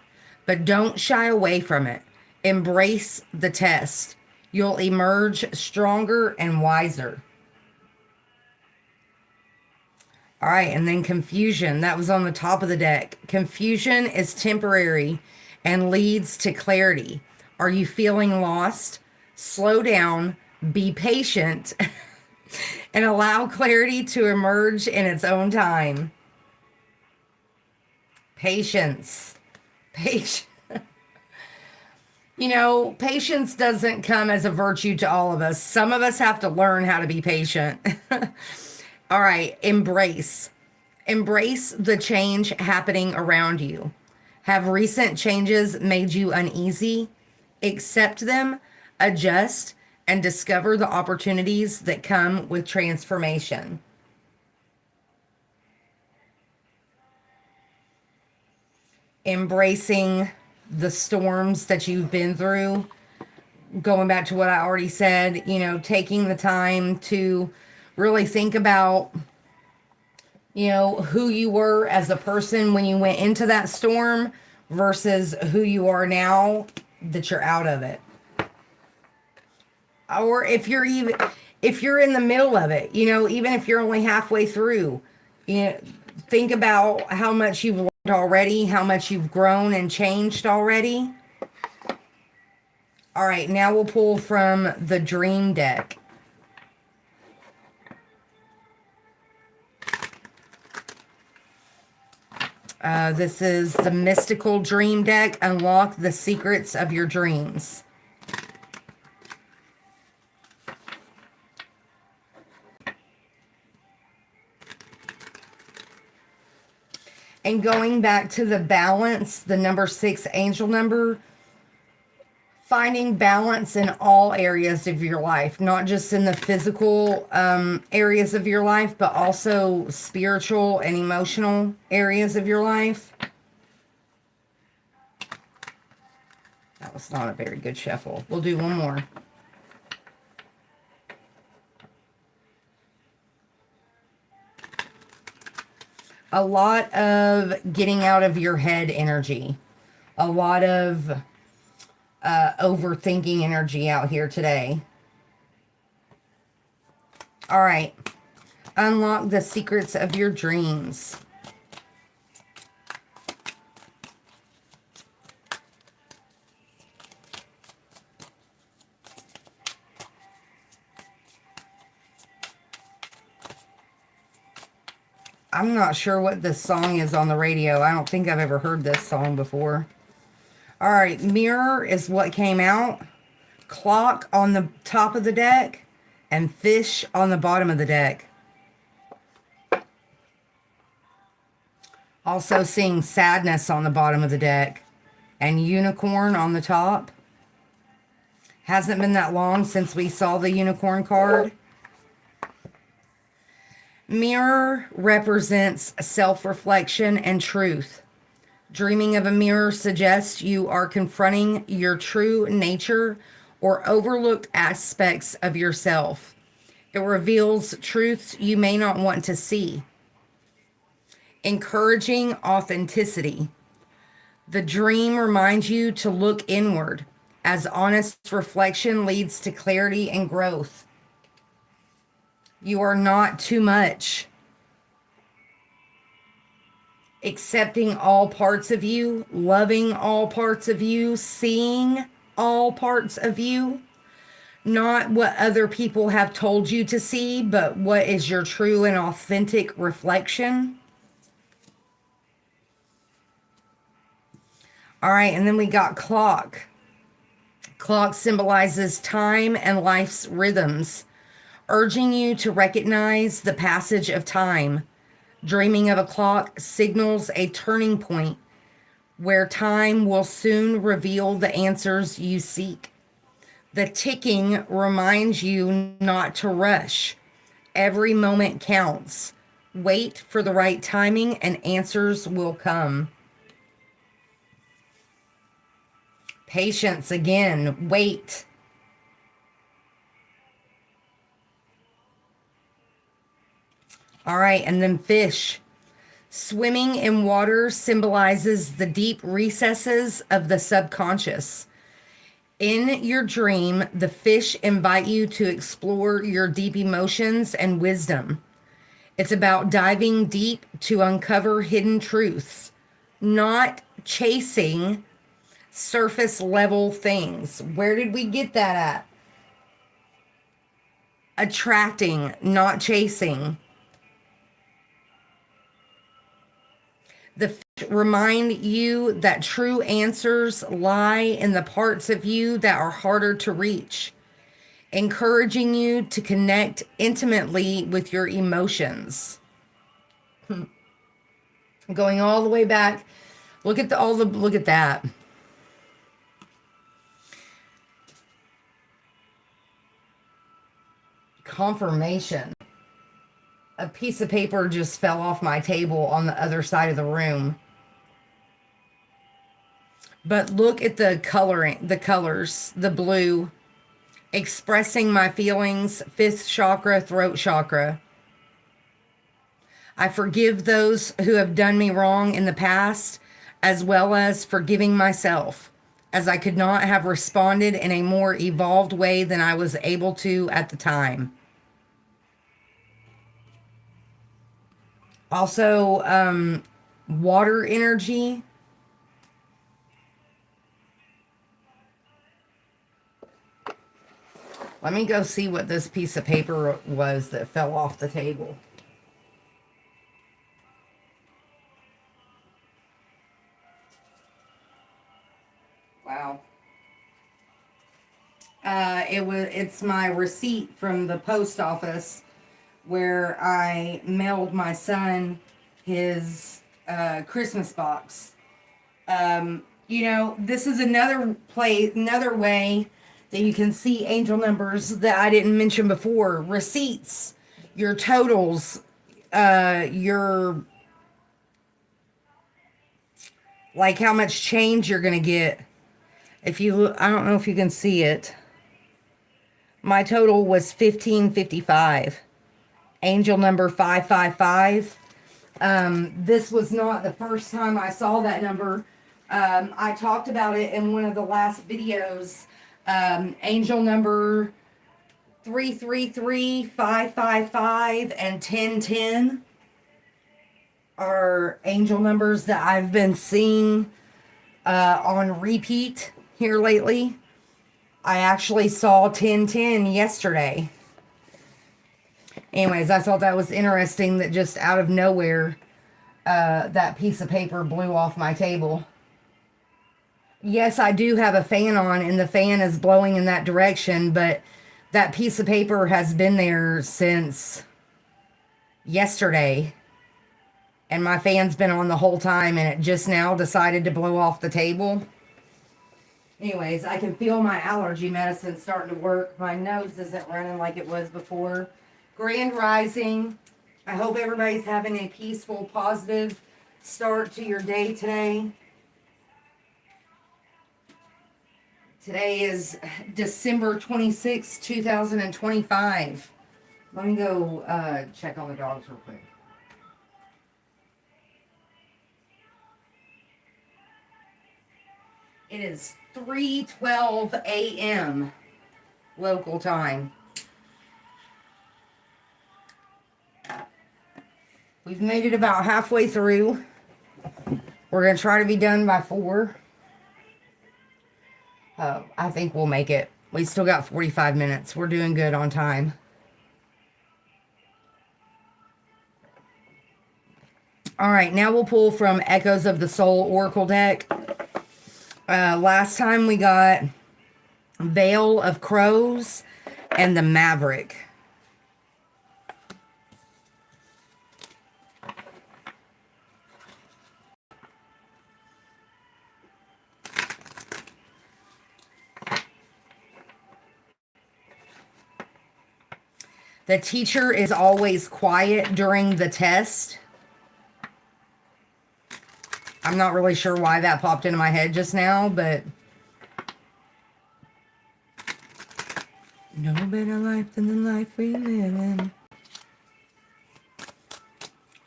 but don't shy away from it. Embrace the test. You'll emerge stronger and wiser. All right, and then confusion. That was on the top of the deck. Confusion is temporary and leads to clarity. Are you feeling lost? Slow down, be patient, and allow clarity to emerge in its own time. Patience. Patience. You know, patience doesn't come as a virtue to all of us. Some of us have to learn how to be patient. All right, embrace. Embrace the change happening around you. Have recent changes made you uneasy? Accept them, adjust, and discover the opportunities that come with transformation. Embracing the storms that you've been through. Going back to what I already said, you know, taking the time to really think about, you know, who you were as a person when you went into that storm versus who you are now that you're out of it. Or if you're in the middle of it, you know, even if you're only halfway through, you know, think about how much you've learned already, how much you've grown and changed already. All right, now we'll pull from the Dream deck. This is the Mystical Dream deck. Unlock the secrets of your dreams. And going back to the balance, the number 6 angel number, finding balance in all areas of your life, not just in the physical areas of your life, but also spiritual and emotional areas of your life. That was not a very good shuffle. We'll do one more. A lot of getting out of your head energy. A lot of overthinking energy out here today. All right. Unlock the secrets of your dreams. I'm not sure what this song is on the radio. I don't think I've ever heard this song before. All right, mirror is what came out. Clock on the top of the deck and fish on the bottom of the deck. Also seeing sadness on the bottom of the deck and unicorn on the top. Hasn't been that long since we saw the unicorn card. Mirror represents self-reflection and truth. Dreaming of a mirror suggests you are confronting your true nature or overlooked aspects of yourself. It reveals truths you may not want to see. Encouraging authenticity. The dream reminds you to look inward, as honest reflection leads to clarity and growth. You are not too much. Accepting all parts of you, loving all parts of you, seeing all parts of you. Not what other people have told you to see, but what is your true and authentic reflection. All right, and then we got clock. Clock symbolizes time and life's rhythms, urging you to recognize the passage of time. Dreaming of a clock signals a turning point where time will soon reveal the answers you seek. The ticking reminds you not to rush. Every moment counts. Wait for the right timing and answers will come. Patience again. Wait. All right, and then fish. Swimming in water symbolizes the deep recesses of the subconscious. In your dream, the fish invite you to explore your deep emotions and wisdom. It's about diving deep to uncover hidden truths, not chasing surface level things. Where did we get that at? Attracting, not chasing. The fish remind you that true answers lie in the parts of you that are harder to reach, encouraging you to connect intimately with your emotions. Going all the way back. Look at look at that. Confirmation. A piece of paper just fell off my table on the other side of the room. But look at the coloring, the colors, the blue, expressing my feelings, fifth chakra, throat chakra. I forgive those who have done me wrong in the past, as well as forgiving myself, as I could not have responded in a more evolved way than I was able to at the time. Also, water energy. Let me go see what this piece of paper was that fell off the table. Wow. It's my receipt from the post office where I mailed my son his Christmas box. You know, this is another way that you can see angel numbers that I didn't mention before. Receipts, your totals, your, like how much change you're going to get. If you look, I don't know if you can see it. My total was $15.55. Angel number 555. This was not the first time I saw that number. I talked about it in one of the last videos. Angel number 333, 555, and 1010 are angel numbers that I've been seeing on repeat here lately. I actually saw 1010 yesterday. Anyways, I thought that was interesting that just out of nowhere, that piece of paper blew off my table. Yes, I do have a fan on and the fan is blowing in that direction, but that piece of paper has been there since yesterday and my fan's been on the whole time and it just now decided to blow off the table. Anyways, I can feel my allergy medicine starting to work. My nose isn't running like it was before. Grand Rising. I hope everybody's having a peaceful, positive start to your day today. Today is December 26, 2025. Let me go check on the dogs real quick. It is 3:12 a.m. local time. We've made it about halfway through. We're going to try to be done by 4. I think we'll make it. We still got 45 minutes. We're doing good on time. All right, now we'll pull from Echoes of the Soul Oracle deck. Last time we got Veil of Crows and the Maverick. The teacher is always quiet during the test. I'm not really sure why that popped into my head just now, but no better life than the life we live in.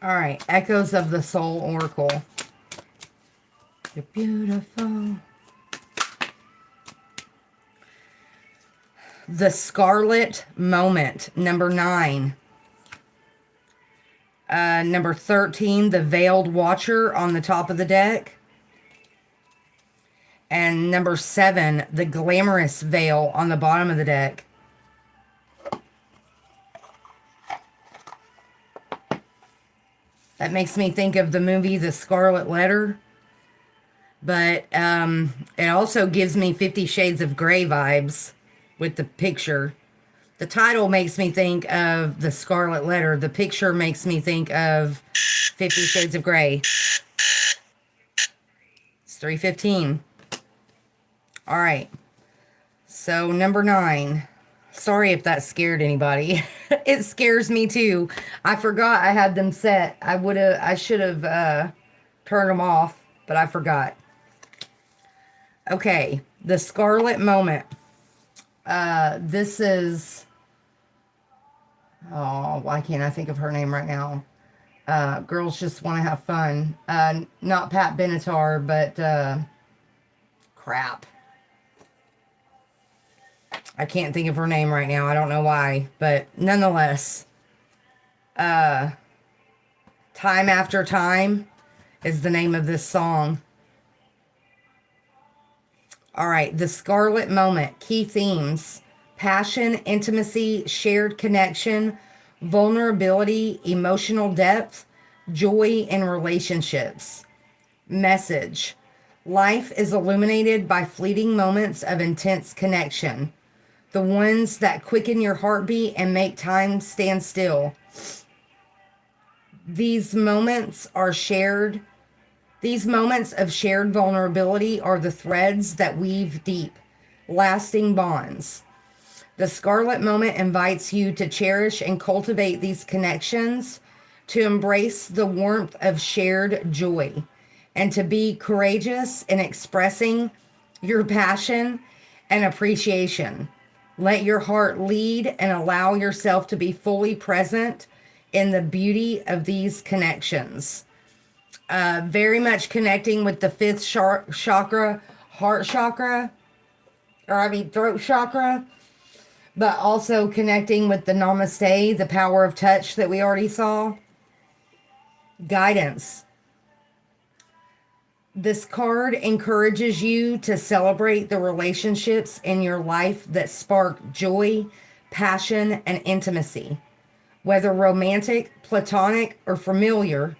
All right, Echoes of the Soul Oracle. You're beautiful. The Scarlet Moment, number 9. Number 13, the Veiled Watcher on the top of the deck. And number 7, the Glamorous Veil on the bottom of the deck. That makes me think of the movie The Scarlet Letter. But it also gives me 50 Shades of Grey vibes with the picture. The title makes me think of The Scarlet Letter. The picture makes me think of 50 Shades of Grey. It's 3:15. All right. So number 9. Sorry if that scared anybody. It scares me too. I forgot I had them set. I should have turned them off, but I forgot. Okay. The Scarlet Moment. This is... Oh, why can't I think of her name right now? Girls Just Want to Have Fun. Not Pat Benatar, but crap. I can't think of her name right now. I don't know why, but nonetheless, Time After Time is the name of this song. All right, The Scarlet Moment. Key themes: passion, intimacy, shared connection, vulnerability, emotional depth, joy in relationships. Message: life is illuminated by fleeting moments of intense connection, the ones that quicken your heartbeat and make time stand still. These moments of shared vulnerability are the threads that weave deep, lasting bonds. The Scarlet Moment invites you to cherish and cultivate these connections, to embrace the warmth of shared joy, and to be courageous in expressing your passion and appreciation. Let your heart lead and allow yourself to be fully present in the beauty of these connections. Very much connecting with the 5th chakra, heart chakra, throat chakra, but also connecting with the Namaste, the power of touch that we already saw. Guidance. This card encourages you to celebrate the relationships in your life that spark joy, passion, and intimacy. Whether romantic, platonic, or familiar,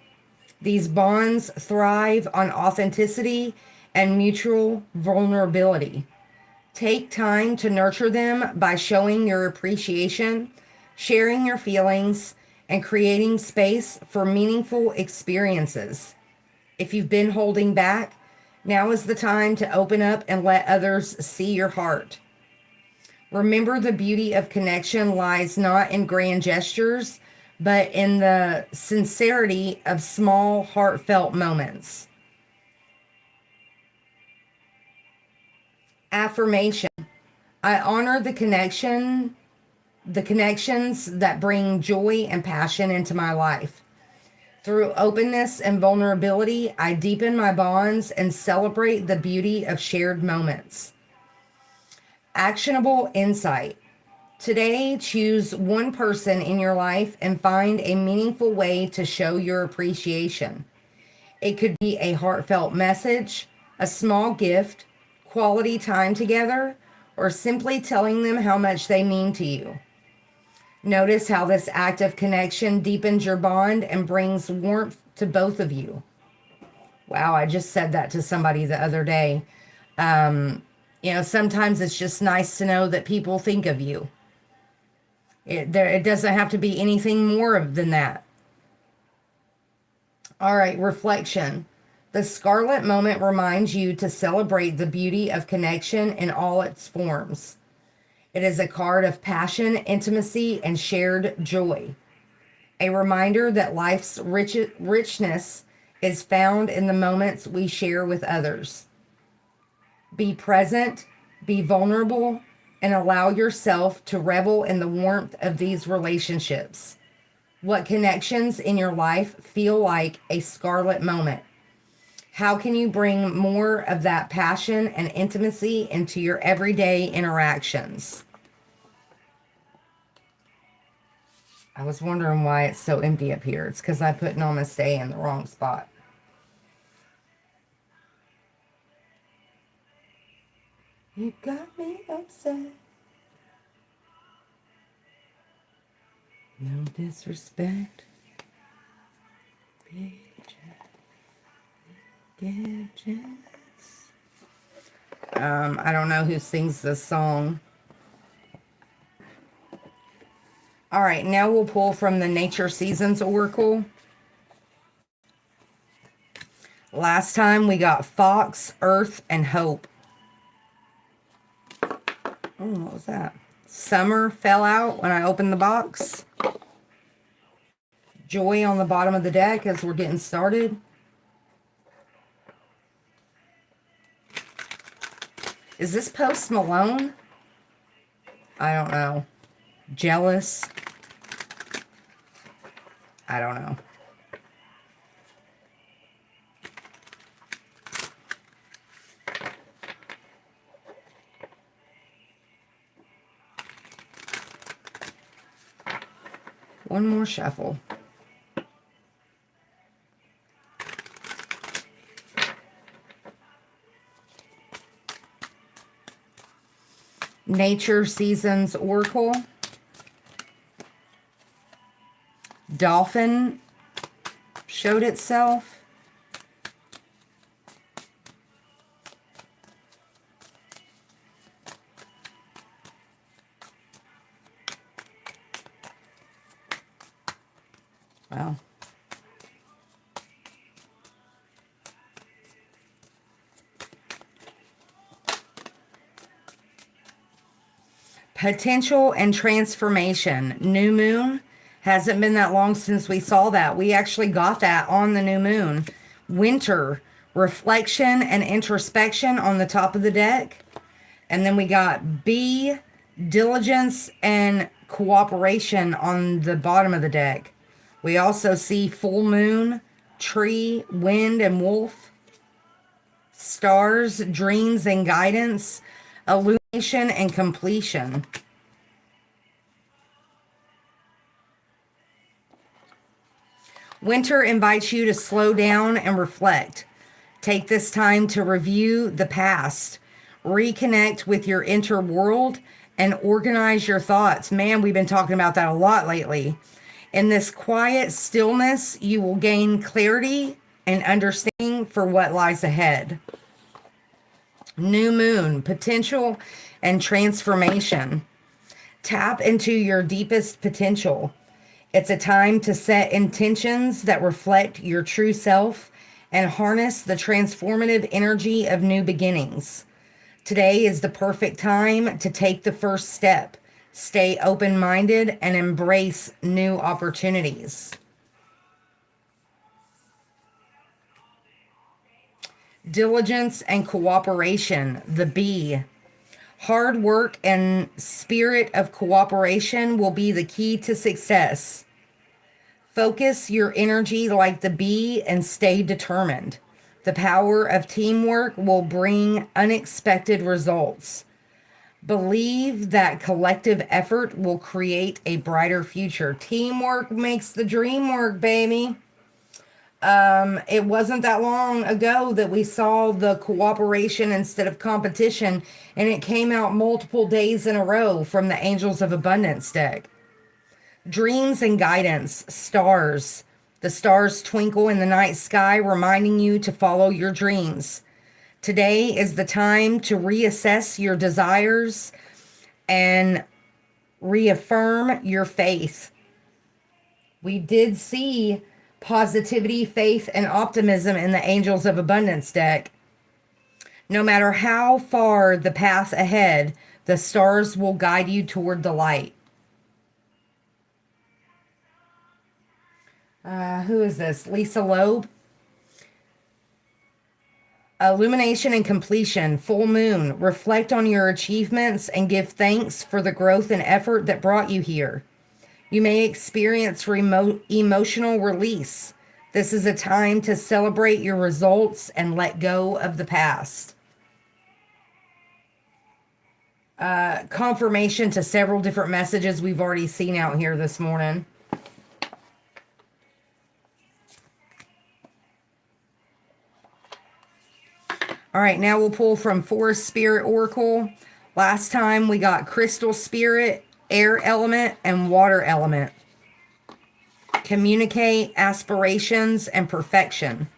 these bonds thrive on authenticity and mutual vulnerability. Take time to nurture them by showing your appreciation, sharing your feelings, and creating space for meaningful experiences. If you've been holding back, now is the time to open up and let others see your heart. Remember, the beauty of connection lies not in grand gestures, but in the sincerity of small, heartfelt moments. Affirmation. I honor the connections that bring joy and passion into my life. Through openness and vulnerability, I deepen my bonds and celebrate the beauty of shared moments. Actionable insight. Today, choose one person in your life and find a meaningful way to show your appreciation. It could be a heartfelt message, a small gift, quality time together, or simply telling them how much they mean to you. Notice how this act of connection deepens your bond and brings warmth to both of you. Wow, I just said that to somebody the other day. Sometimes it's just nice to know that people think of you. It doesn't have to be anything more than that. All right, reflection. The Scarlet Moment reminds you to celebrate the beauty of connection in all its forms. It is a card of passion, intimacy, and shared joy. A reminder that life's richness is found in the moments we share with others. Be present, be vulnerable, and allow yourself to revel in the warmth of these relationships. What connections in your life feel like a scarlet moment? How can you bring more of that passion and intimacy into your everyday interactions? I was wondering why it's so empty up here. It's because I put Namaste in the wrong spot. You got me upset. No disrespect. I don't know who sings this song. All right, now we'll pull from the Nature Seasons Oracle. Last time we got Fox, Earth, and Hope. Oh, what was that? Summer fell out when I opened the box. Joy on the bottom of the deck as we're getting started. Is this Post Malone? I don't know. Jealous? I don't know. One more shuffle. Nature Seasons Oracle. Dolphin showed itself. Wow. Potential and transformation. New moon. Hasn't been that long since we saw that. We actually got that on the new moon. Winter. Reflection and introspection on the top of the deck. And then we got B, diligence and cooperation on the bottom of the deck. We also see full moon, tree, wind, and wolf. Stars, dreams, and guidance. Illumination and completion. Winter invites you to slow down and reflect. Take this time to review the past, reconnect with your inner world, and organize your thoughts. Man, we've been talking about that a lot lately. In this quiet stillness, you will gain clarity and understanding for what lies ahead. New moon, potential and transformation. Tap into your deepest potential. It's a time to set intentions that reflect your true self and harness the transformative energy of new beginnings. Today is the perfect time to take the first step. Stay open minded and embrace new opportunities. Diligence and cooperation, the B. Hard work and spirit of cooperation will be the key to success. Focus your energy like the bee and stay determined. The power of teamwork will bring unexpected results. Believe that collective effort will create a brighter future. Teamwork makes the dream work, baby. It wasn't that long ago that we saw the cooperation instead of competition, and it came out multiple days in a row from the Angels of Abundance deck. Dreams and guidance, stars. The stars twinkle in the night sky, reminding you to follow your dreams. Today is the time to reassess your desires and reaffirm your faith. We did see positivity, faith, and optimism in the Angels of Abundance deck. No matter how far the path ahead, the stars will guide you toward the light. Who is this? Lisa Loeb. Illumination and completion, full moon. Reflect on your achievements and give thanks for the growth and effort that brought you here. You may experience emotional release. This is a time to celebrate your results and let go of the past. Confirmation to several different messages we've already seen out here this morning. All right, now we'll pull from Forest Spirit Oracle. Last time we got Crystal Spirit, Air Element, and Water Element. Communicate aspirations and perfection.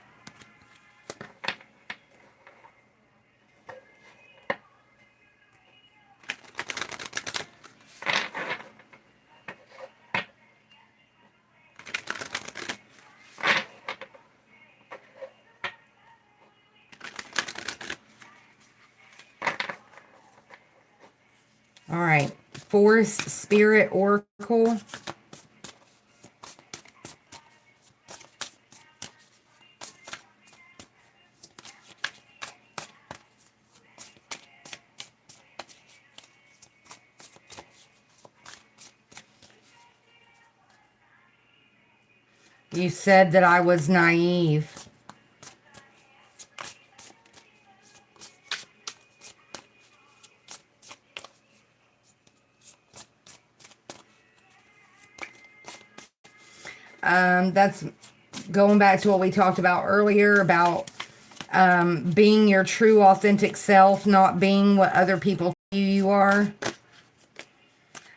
All right, Forest Spirit Oracle. You said that I was naive. That's going back to what we talked about earlier about being your true authentic self, not being what other people tell you are.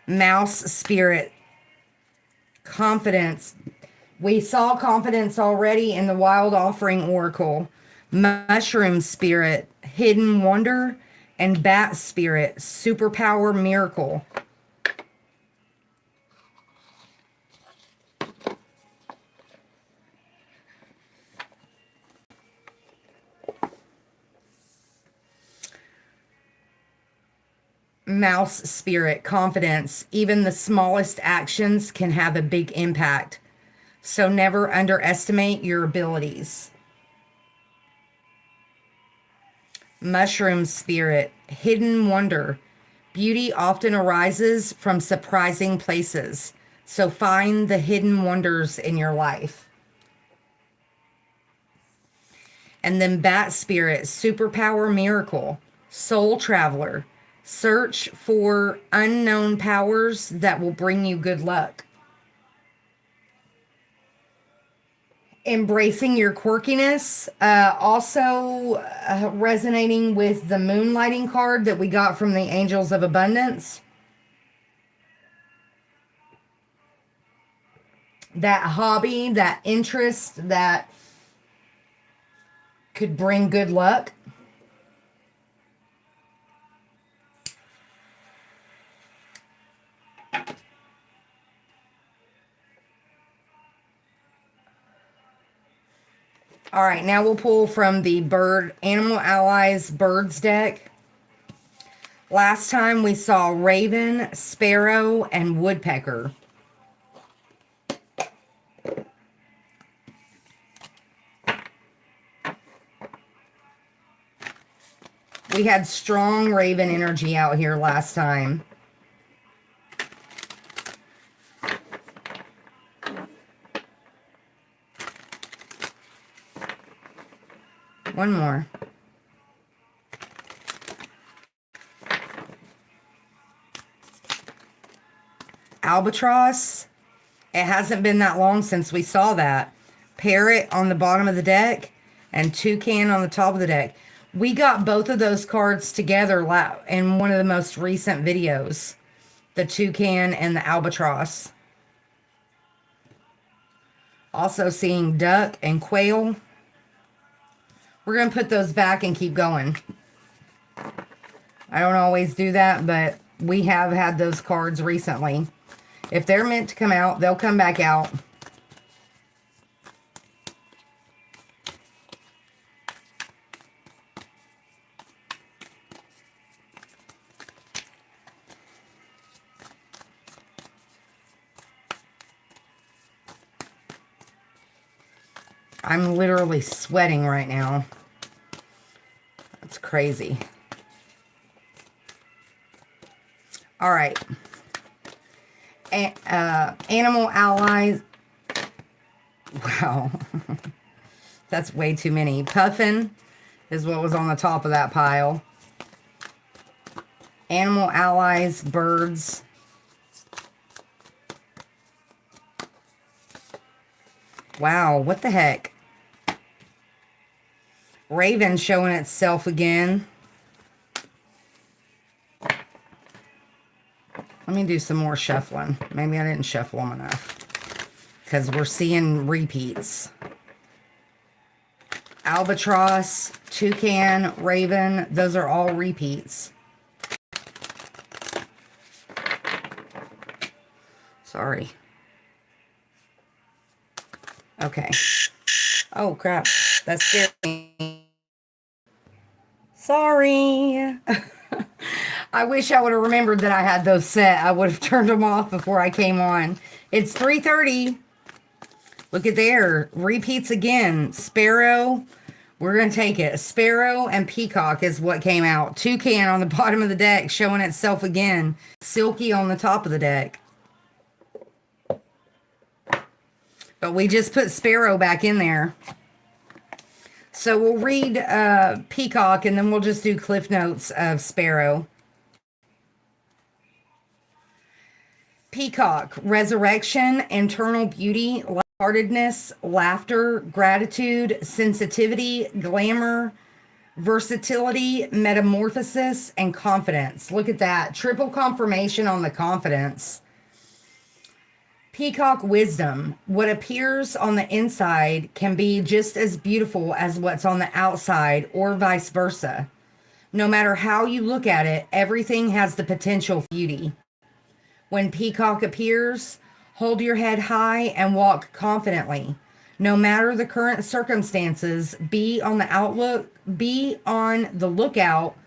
Mouse Spirit. Confidence. We saw confidence already in the Wild Offering Oracle. Mushroom Spirit. Hidden Wonder. And Bat Spirit. Superpower Miracle. Mouse Spirit, confidence. Even the smallest actions can have a big impact. So never underestimate your abilities. Mushroom Spirit, hidden wonder. Beauty often arises from surprising places. So find the hidden wonders in your life. And then Bat Spirit, superpower miracle. Soul traveler. Search for unknown powers that will bring you good luck. Embracing your quirkiness. Also resonating with the Moonlighting card that we got from the Angels of Abundance. that hobby, that interest that could bring good luck. All right, now we'll pull from the Animal Allies Birds deck. Last time we saw Raven, Sparrow, and Woodpecker. We had strong Raven energy out here last time. One more. Albatross. It hasn't been that long since we saw that. Parrot on the bottom of the deck and Toucan on the top of the deck. We got both of those cards together in one of the most recent videos. The Toucan and the Albatross. Also seeing Duck and Quail. We're going to put those back and keep going. I don't always do that, but we have had those cards recently. If they're meant to come out, they'll come back out. I'm literally sweating right now. That's crazy. All right. Animal Allies. Wow. That's way too many. Puffin is what was on the top of that pile. Animal Allies, Birds. Wow, what the heck? Raven showing itself again. Let me do some more shuffling. Maybe I didn't shuffle them enough. Because we're seeing repeats. Albatross, Toucan, Raven. Those are all repeats. Sorry. Okay. Oh, crap. That scared me. Sorry. I wish I would have remembered that I had those set. I would have turned them off before I came on. It's 3:30. Look at there. Repeats again. Sparrow. We're going to take it. Sparrow and Peacock is what came out. Toucan on the bottom of the deck showing itself again. Silky on the top of the deck. But we just put Sparrow back in there. So we'll read Peacock and then we'll just do cliff notes of Sparrow. Peacock, resurrection, internal beauty, lightheartedness, laughter, gratitude, sensitivity, glamour, versatility, metamorphosis, and confidence. Look at that. Triple confirmation on the confidence. Peacock wisdom. What appears on the inside can be just as beautiful as what's on the outside, or vice versa. No matter how you look at it, everything has the potential for beauty. When Peacock appears, hold your head high and walk confidently. No matter the current circumstances, be on the lookout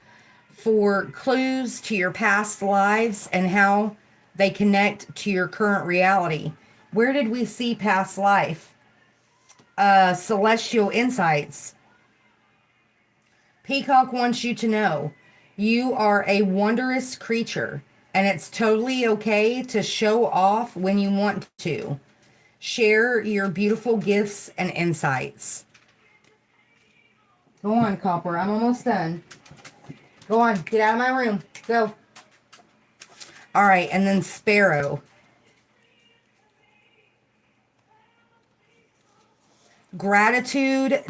for clues to your past lives and how they connect to your current reality. Where did we see past life? Celestial insights. Peacock wants you to know you are a wondrous creature, and it's totally okay to show off when you want to. Share your beautiful gifts and insights. Go on, Copper. I'm almost done. Go on. Get out of my room. Go. All right. And then Sparrow. Gratitude,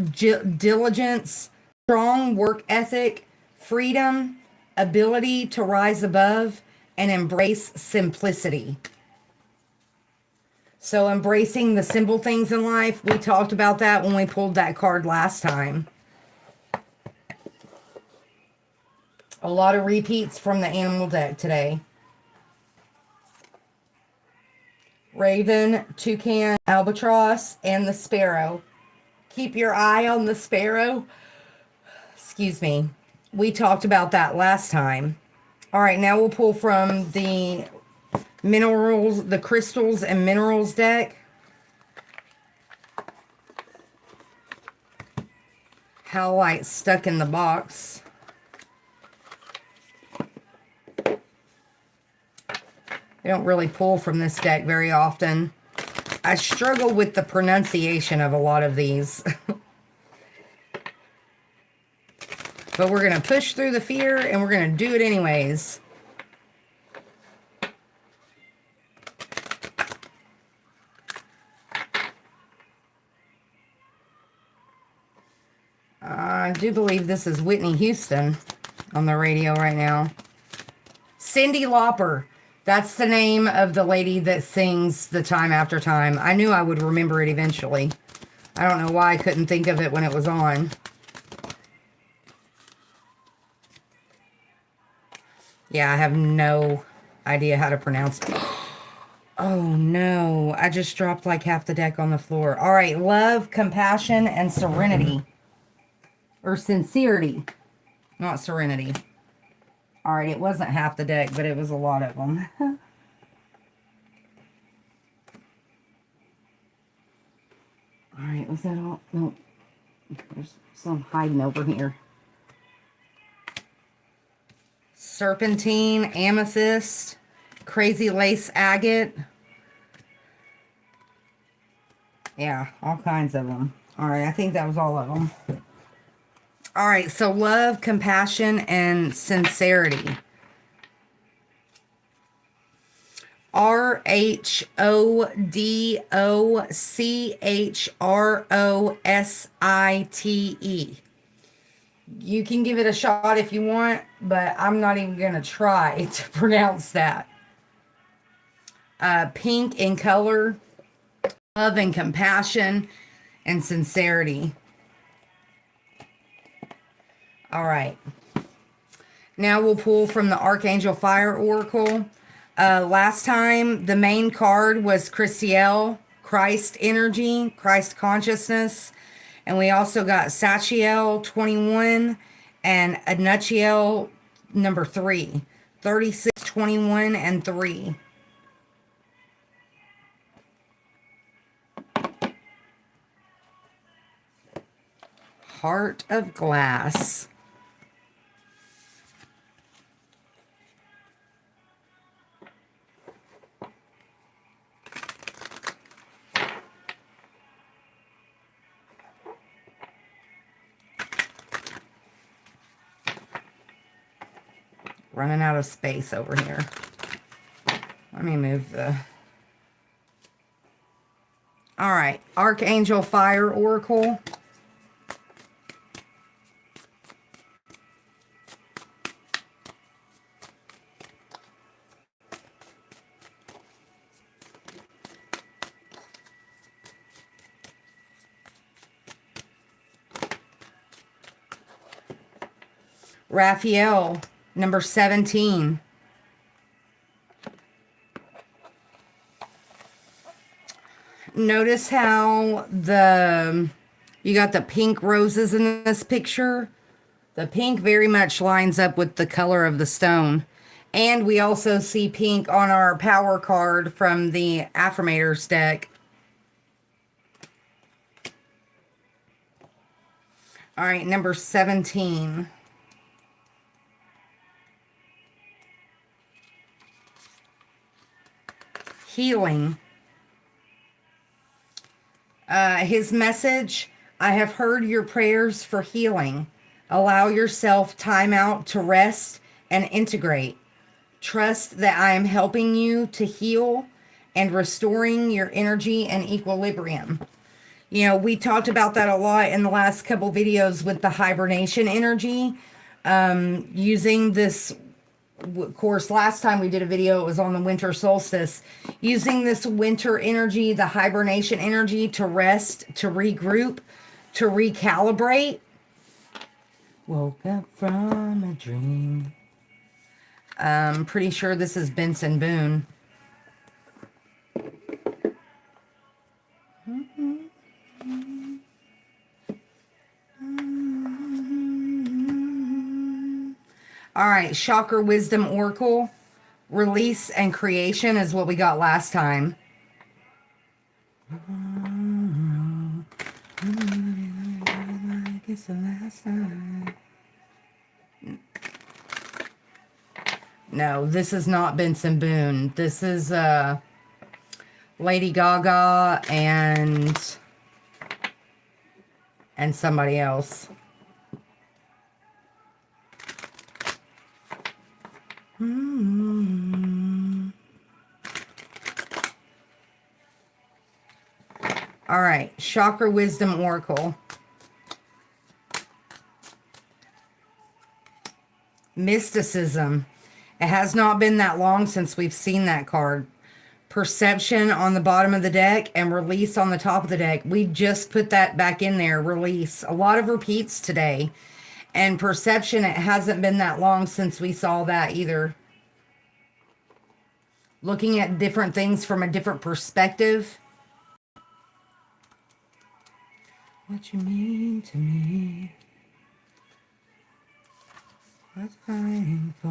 diligence, strong work ethic, freedom, ability to rise above, and embrace simplicity. So embracing the simple things in life, we talked about that when we pulled that card last time. A lot of repeats from the animal deck today. Raven, toucan, albatross, and the sparrow. Keep your eye on the sparrow. Excuse me. We talked about that last time. All right, now we'll pull from the minerals, the crystals and minerals deck. Howlite stuck in the box. I don't really pull from this deck very often. I struggle with the pronunciation of a lot of these. But we're going to push through the fear and we're going to do it anyways. I do believe this is Whitney Houston on the radio right now. Cyndi Lauper. That's the name of the lady that sings the Time After Time. I knew I would remember it eventually. I don't know why I couldn't think of it when it was on. Yeah, I have no idea how to pronounce it. Oh no, I just dropped like half the deck on the floor. All right, love, compassion, and serenity. Or sincerity, not serenity. All right, it wasn't half the deck, but it was a lot of them. All right, was that all? No, there's some hiding over here. Serpentine, amethyst, crazy lace agate. Yeah, all kinds of them. All right, I think that was all of them. All right, so love, compassion, and sincerity. RHODOCHROSITE. You can give it a shot if you want, but I'm not even going to try to pronounce that. Pink in color, love and compassion, and sincerity. All right. Now we'll pull from the Archangel Fire Oracle. Last time, the main card was Christiel, Christ Energy, Christ Consciousness. And we also got Sachiel 21 and Anuchiel number 3. 36, 21, and 3. Heart of Glass. Running out of space over here. Let me move the... All right. Archangel Fire Oracle. Raphael, number 17. Notice how you got the pink roses in this picture. The pink very much lines up with the color of the stone. And we also see pink on our power card from the Affirmators deck. All right, number 17. Healing. His message, I have heard your prayers for healing. Allow yourself time out to rest and integrate. Trust that I am helping you to heal and restoring your energy and equilibrium. You know, we talked about that a lot in the last couple videos with the hibernation energy. Using this of course, last time we did a video, it was on the winter solstice. Using this winter energy, the hibernation energy, to rest, to regroup, to recalibrate. Woke up from a dream. I'm pretty sure this is Benson Boone. All right, Chakra Wisdom Oracle. Release and creation is what we got last time. No, this is not Benson Boone. This is Lady Gaga and somebody else. All right, Chakra Wisdom Oracle. Mysticism. It has not been that long since we've seen that card. Perception on the bottom of the deck and release on the top of the deck. We just put that back in there, release. A lot of repeats today. And perception, it hasn't been that long since we saw that either. Looking at different things from a different perspective. What you mean to me? What's fighting for?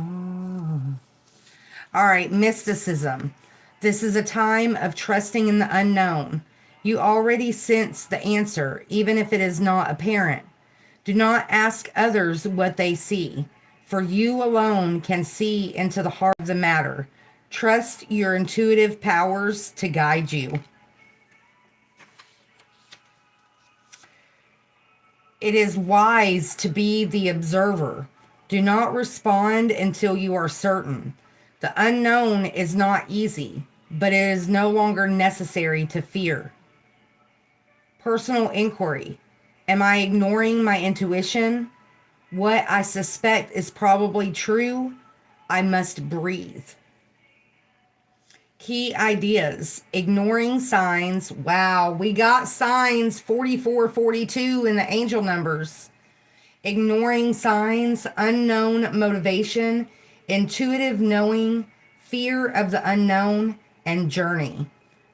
All right, mysticism. This is a time of trusting in the unknown. You already sense the answer, even if it is not apparent. Do not ask others what they see, for you alone can see into the heart of the matter. Trust your intuitive powers to guide you. It is wise to be the observer. Do not respond until you are certain. The unknown is not easy, but it is no longer necessary to fear. Personal inquiry. Am I ignoring my intuition? What I suspect is probably true. I must breathe. Key ideas. Ignoring signs. Wow, we got signs 44, 42 in the angel numbers. Ignoring signs, unknown motivation, intuitive knowing, fear of the unknown, and journey.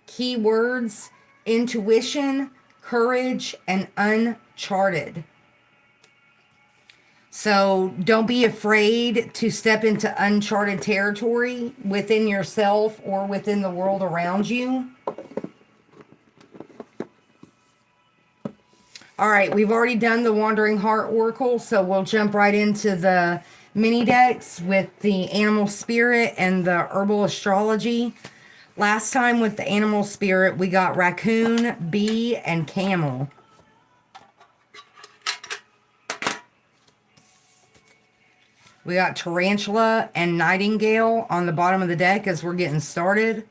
Keywords: intuition, courage, and uncharted. So don't be afraid to step into uncharted territory within yourself or within the world around you. All right, we've already done the Wandering Heart Oracle, so we'll jump right into the mini decks with the Animal Spirit and the Herbal Astrology. Last time with the Animal Spirit, we got Raccoon, Bee, and Camel. We got Tarantula and Nightingale on the bottom of the deck as we're getting started.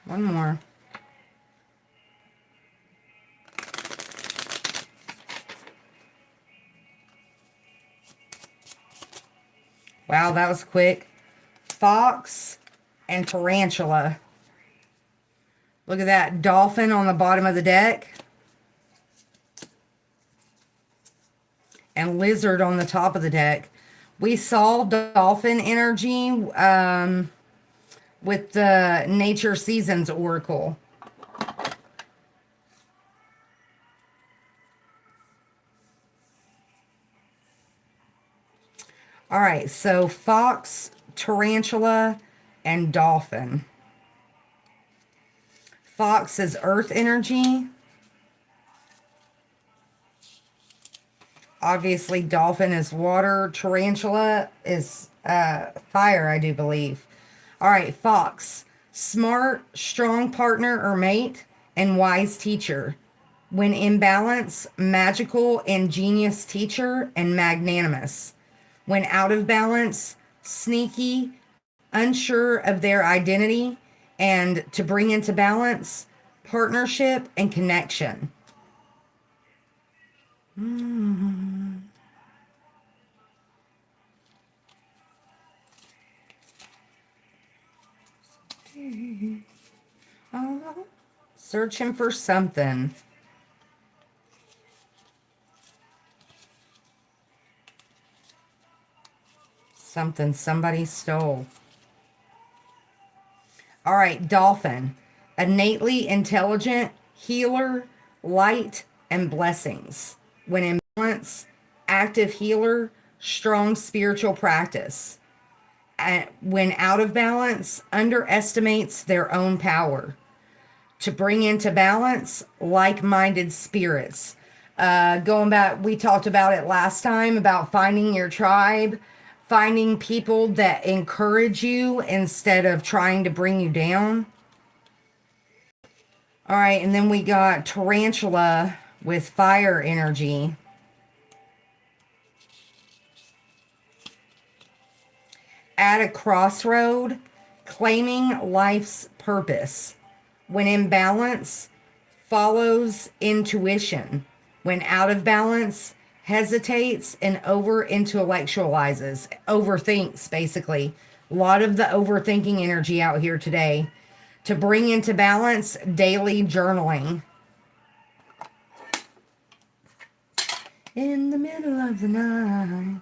One more. Wow, that was quick. Fox and Tarantula. Look at that. Dolphin on the bottom of the deck. And Lizard on the top of the deck. We saw Dolphin energy with the Nature Seasons Oracle. All right, so Fox, Tarantula, and Dolphin. Fox is Earth energy. Obviously, Dolphin is water. Tarantula is fire, I do believe. All right, Fox. Smart, strong partner or mate, and wise teacher. When in balance, magical, ingenious teacher, and magnanimous. When out of balance, sneaky, unsure of their identity, and to bring into balance partnership and connection. Oh, searching for something. Something somebody stole. All right, dolphin. Innately intelligent, healer, light, and blessings. When in balance, active healer, strong spiritual practice. When out of balance, underestimates their own power. To bring into balance, like-minded spirits. Going back, we talked about it last time about finding your tribe, finding people that encourage you instead of trying to bring you down. All right, and then we got tarantula with fire energy. At a crossroad, claiming life's purpose. When in balance, follows intuition. When out of balance, hesitates and over intellectualizes, overthinks, basically. A lot of the overthinking energy out here today. To bring into balance, daily journaling. In the middle of the night.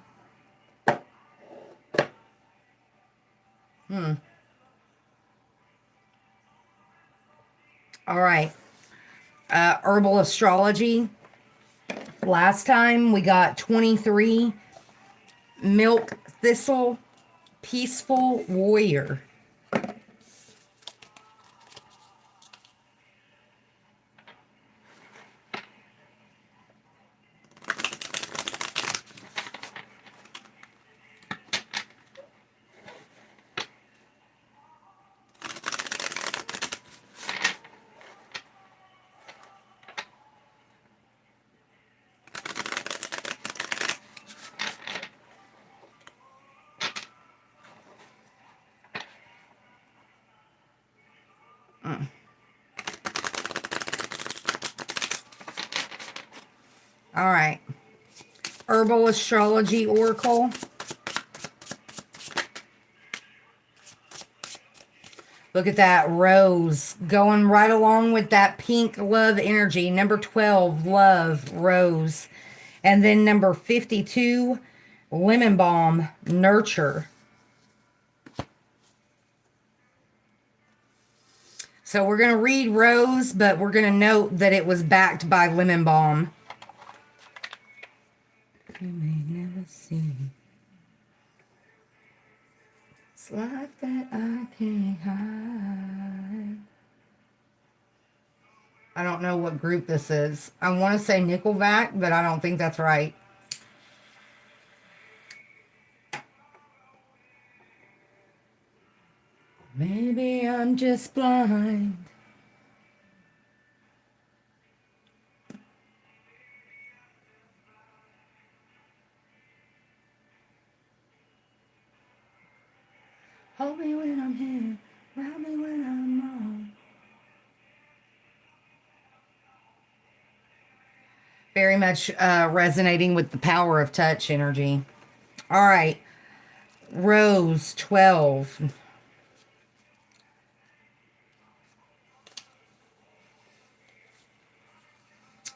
All right. Herbal astrology. Last time we got 23. Milk thistle. Peaceful warrior. All right. Herbal astrology oracle. Look at that rose going right along with that pink love energy. Number 12, love, rose. And then number 52, lemon balm, nurture. So we're going to read rose, but we're going to note that it was backed by lemon balm. You may never see. It's like that I can't hide. I don't know what group this is. I want to say Nickelback, but I don't think that's right. Maybe I'm just blind. Hold me when I'm here, round me when I'm wrong. Very much resonating with the power of touch energy. All right. Rose, 12.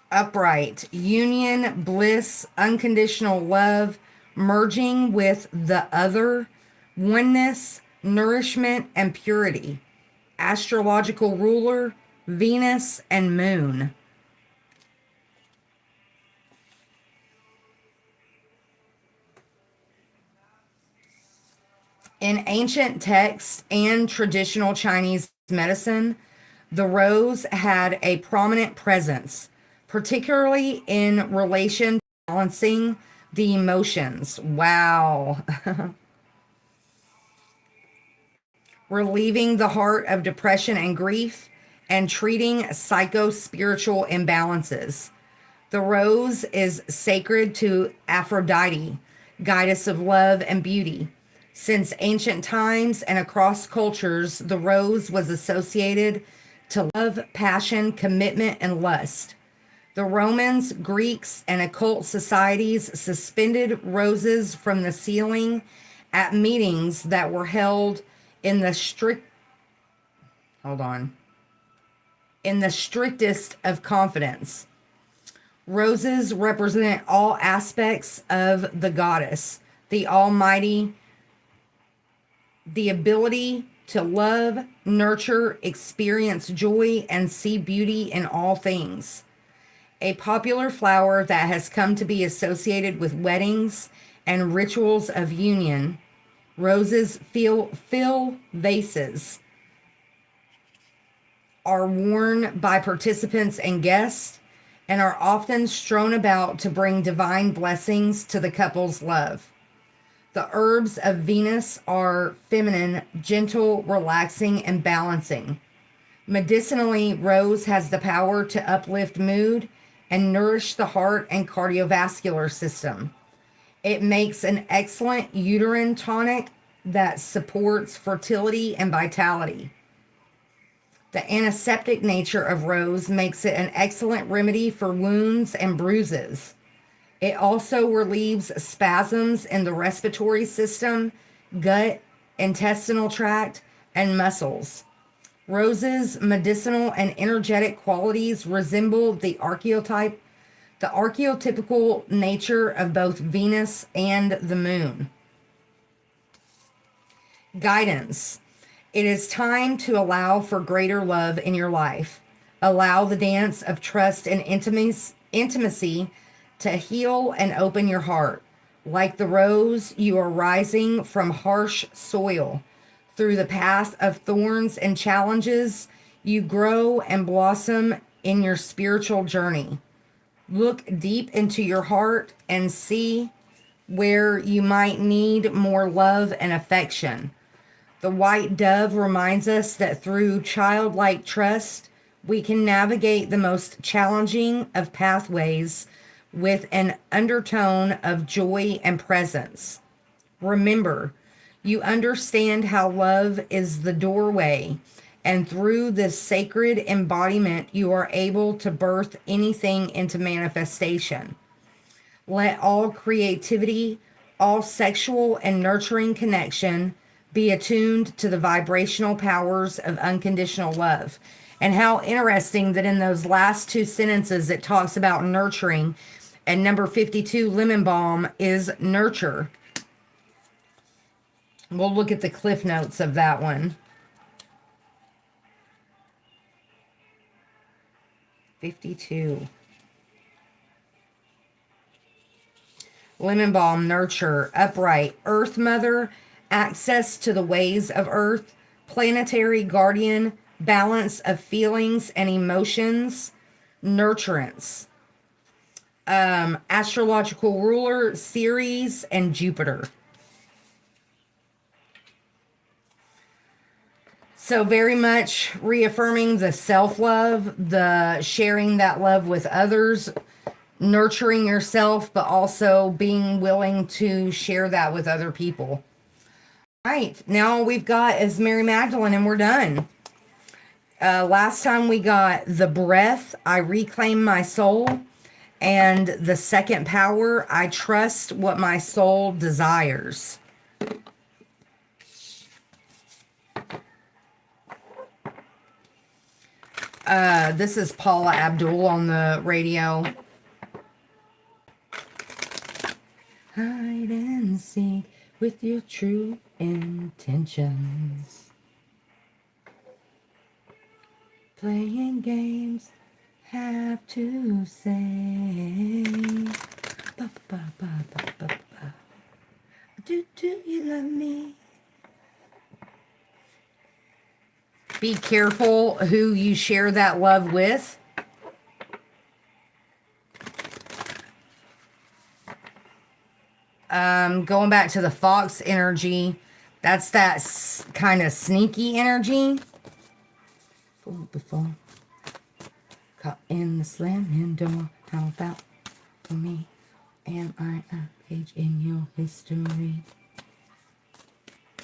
Upright, union, bliss, unconditional love, merging with the other, oneness, nourishment, and purity. Astrological ruler, Venus and Moon. In ancient texts and traditional Chinese medicine, the rose had a prominent presence, particularly in relation to balancing the emotions. Wow. Relieving the heart of depression and grief, and treating psycho-spiritual imbalances. The rose is sacred to Aphrodite, goddess of love and beauty. Since ancient times and across cultures, the rose was associated to love, passion, commitment, and lust. The Romans, Greeks, and occult societies suspended roses from the ceiling at meetings that were held in the hold on in the strictest of confidence. Roses represent all aspects of the goddess, the Almighty, the ability to love, nurture, experience joy, and see beauty in all things. A popular flower that has come to be associated with weddings and rituals of union, roses fill vases, are worn by participants and guests, and are often strewn about to bring divine blessings to the couple's love. The herbs of Venus are feminine, gentle, relaxing, and balancing. Medicinally, rose has the power to uplift mood and nourish the heart and cardiovascular system. It makes an excellent uterine tonic that supports fertility and vitality. The antiseptic nature of rose makes it an excellent remedy for wounds and bruises. It also relieves spasms in the respiratory system, gut, intestinal tract, and muscles. Rose's medicinal and energetic qualities resemble the archetypical nature of both Venus and the moon. Guidance. It is time to allow for greater love in your life. Allow the dance of trust and intimacy to heal and open your heart. Like the rose, you are rising from harsh soil. Through the path of thorns and challenges, you grow and blossom in your spiritual journey. Look deep into your heart and see where you might need more love and affection. The white dove reminds us that through childlike trust, we can navigate the most challenging of pathways with an undertone of joy and presence. Remember, you understand how love is the doorway, and through this sacred embodiment, you are able to birth anything into manifestation. Let all creativity, all sexual and nurturing connection be attuned to the vibrational powers of unconditional love. And how interesting that in those last two sentences it talks about nurturing, and number 52, lemon balm, is nurture. We'll look at the cliff notes of that one. 52. Lemon balm, nurture, upright, earth mother, access to the ways of earth, planetary guardian, balance of feelings and emotions, nurturance, astrological ruler, Ceres, and Jupiter. So very much reaffirming the self-love, the sharing that love with others, nurturing yourself, but also being willing to share that with other people. All right, now all we've got is Mary Magdalene, and we're done. Last time we got the breath, I reclaim my soul, and the second power, I trust what my soul desires. This is Paula Abdul on the radio. Hide and seek with your true intentions. Playing games, have to say. Ba, ba, ba, ba, ba, ba. Do you love me? Be careful who you share that love with. Going back to the fox energy, that's that kind of sneaky energy. Before caught in the slamming door, how about for me? Am I a page in your history?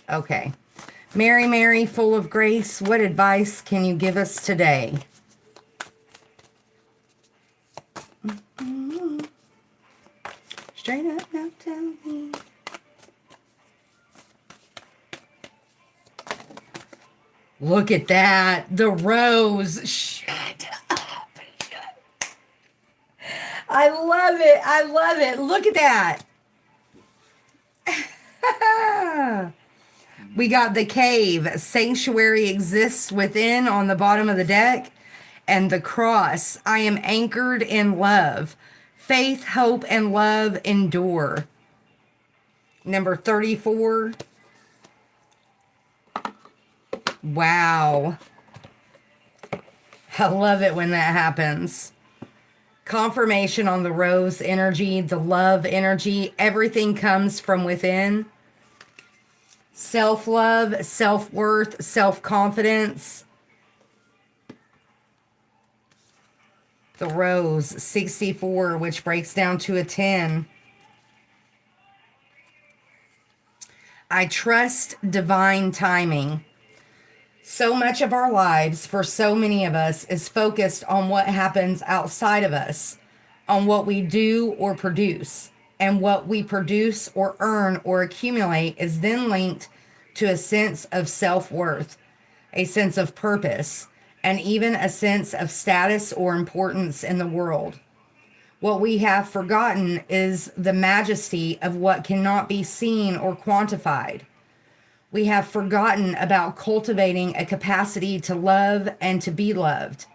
Okay. Mary, Mary, full of grace, what advice can you give us today? Straight up, now tell me. Look at that. The rose. Shut up. I love it. I love it. Look at that. We got the cave. Sanctuary exists within on the bottom of the deck. And the cross. I am anchored in love. Faith, hope, and love endure. Number 34. Wow. I love it when that happens. Confirmation on the rose energy, the love energy. Everything comes from within. Self-love, self-worth, self-confidence. The rose, 64, which breaks down to a 10. I trust divine timing. So much of our lives, for so many of us, is focused on what happens outside of us, on what we do or produce. And what we produce or earn or accumulate is then linked to a sense of self-worth, a sense of purpose, and even a sense of status or importance in the world. What we have forgotten is the majesty of what cannot be seen or quantified. We have forgotten about cultivating a capacity to love and to be loved.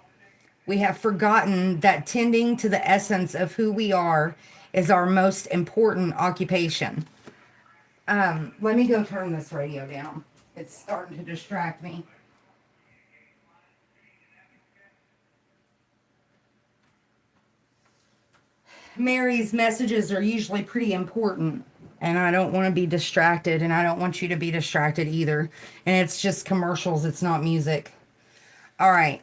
We have forgotten that tending to the essence of who we are is our most important occupation. Let me go turn this radio down. It's starting to distract me. Mary's messages are usually pretty important, and I don't want to be distracted, and I don't want you to be distracted either. And it's just commercials, it's not music. All right.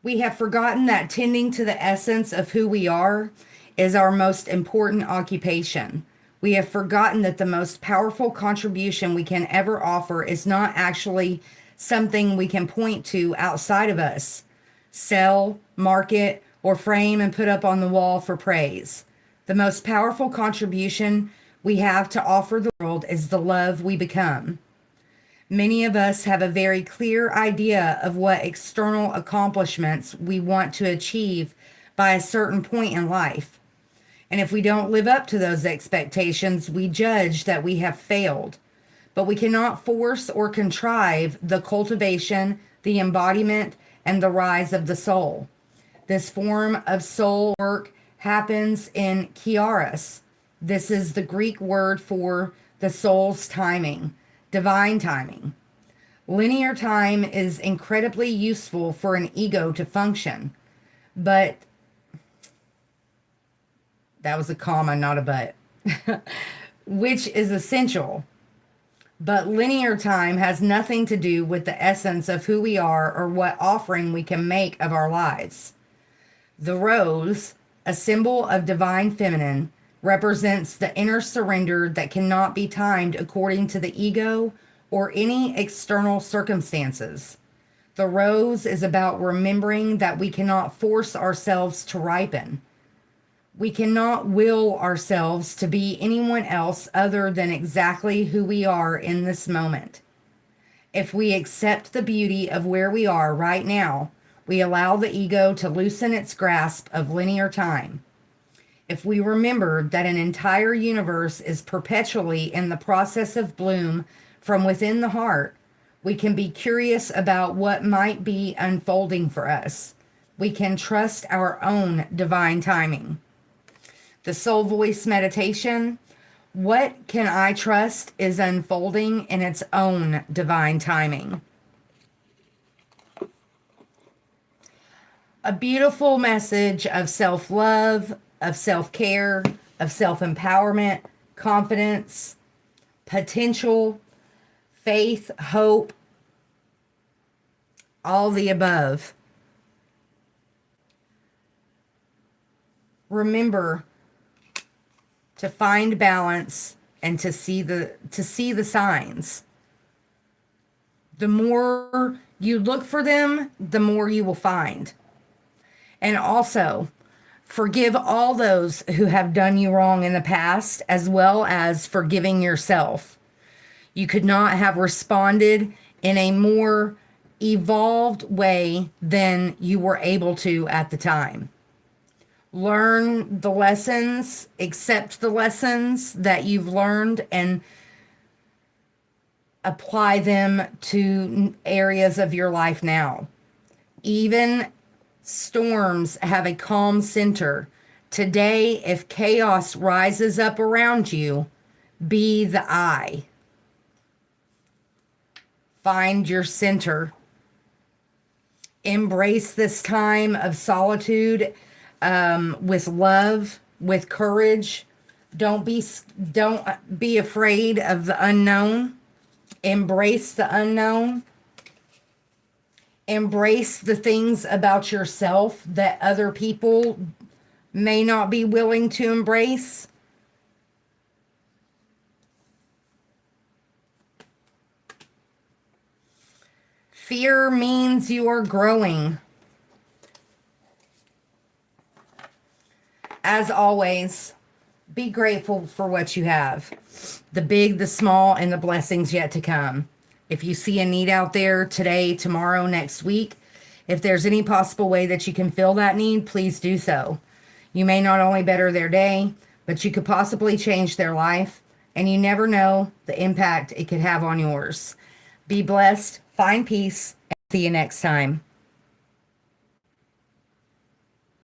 We have forgotten that tending to the essence of who we are is our most important occupation. We have forgotten that the most powerful contribution we can ever offer is not actually something we can point to outside of us, sell, market, or frame and put up on the wall for praise. The most powerful contribution we have to offer the world is the love we become. Many of us have a very clear idea of what external accomplishments we want to achieve by a certain point in life. And if we don't live up to those expectations, we judge that we have failed. But we cannot force or contrive the cultivation, the embodiment, and the rise of the soul. This form of soul work happens in Kairos. This is the Greek word for the soul's timing, divine timing. Linear time is incredibly useful for an ego to function, but that was a comma, not a but, which is essential. But linear time has nothing to do with the essence of who we are or what offering we can make of our lives. The rose, a symbol of divine feminine, represents the inner surrender that cannot be timed according to the ego or any external circumstances. The rose is about remembering that we cannot force ourselves to ripen. We cannot will ourselves to be anyone else other than exactly who we are in this moment. If we accept the beauty of where we are right now, we allow the ego to loosen its grasp of linear time. If we remember that an entire universe is perpetually in the process of bloom from within the heart, we can be curious about what might be unfolding for us. We can trust our own divine timing. The soul voice meditation, what can I trust is unfolding in its own divine timing. A beautiful message of self-love, of self-care, of self-empowerment, confidence, potential, faith, hope, all the above. Remember to find balance, and to see the signs. The more you look for them, the more you will find. And also, forgive all those who have done you wrong in the past, as well as forgiving yourself. You could not have responded in a more evolved way than you were able to at the time. Learn the lessons, accept the lessons that you've learned, and apply them to areas of your life now. Even storms have a calm center. Today, if chaos rises up around you, be the eye. Find your center. Embrace this time of solitude with love, with courage. Don't be afraid of the unknown. Embrace the unknown. Embrace the things about yourself that other people may not be willing to embrace. Fear means you are growing. As always, be grateful for what you have. The big, the small, and the blessings yet to come. If you see a need out there today, tomorrow, next week, if there's any possible way that you can fill that need, please do so. You may not only better their day, but you could possibly change their life, and you never know the impact it could have on yours. Be blessed, find peace, and see you next time.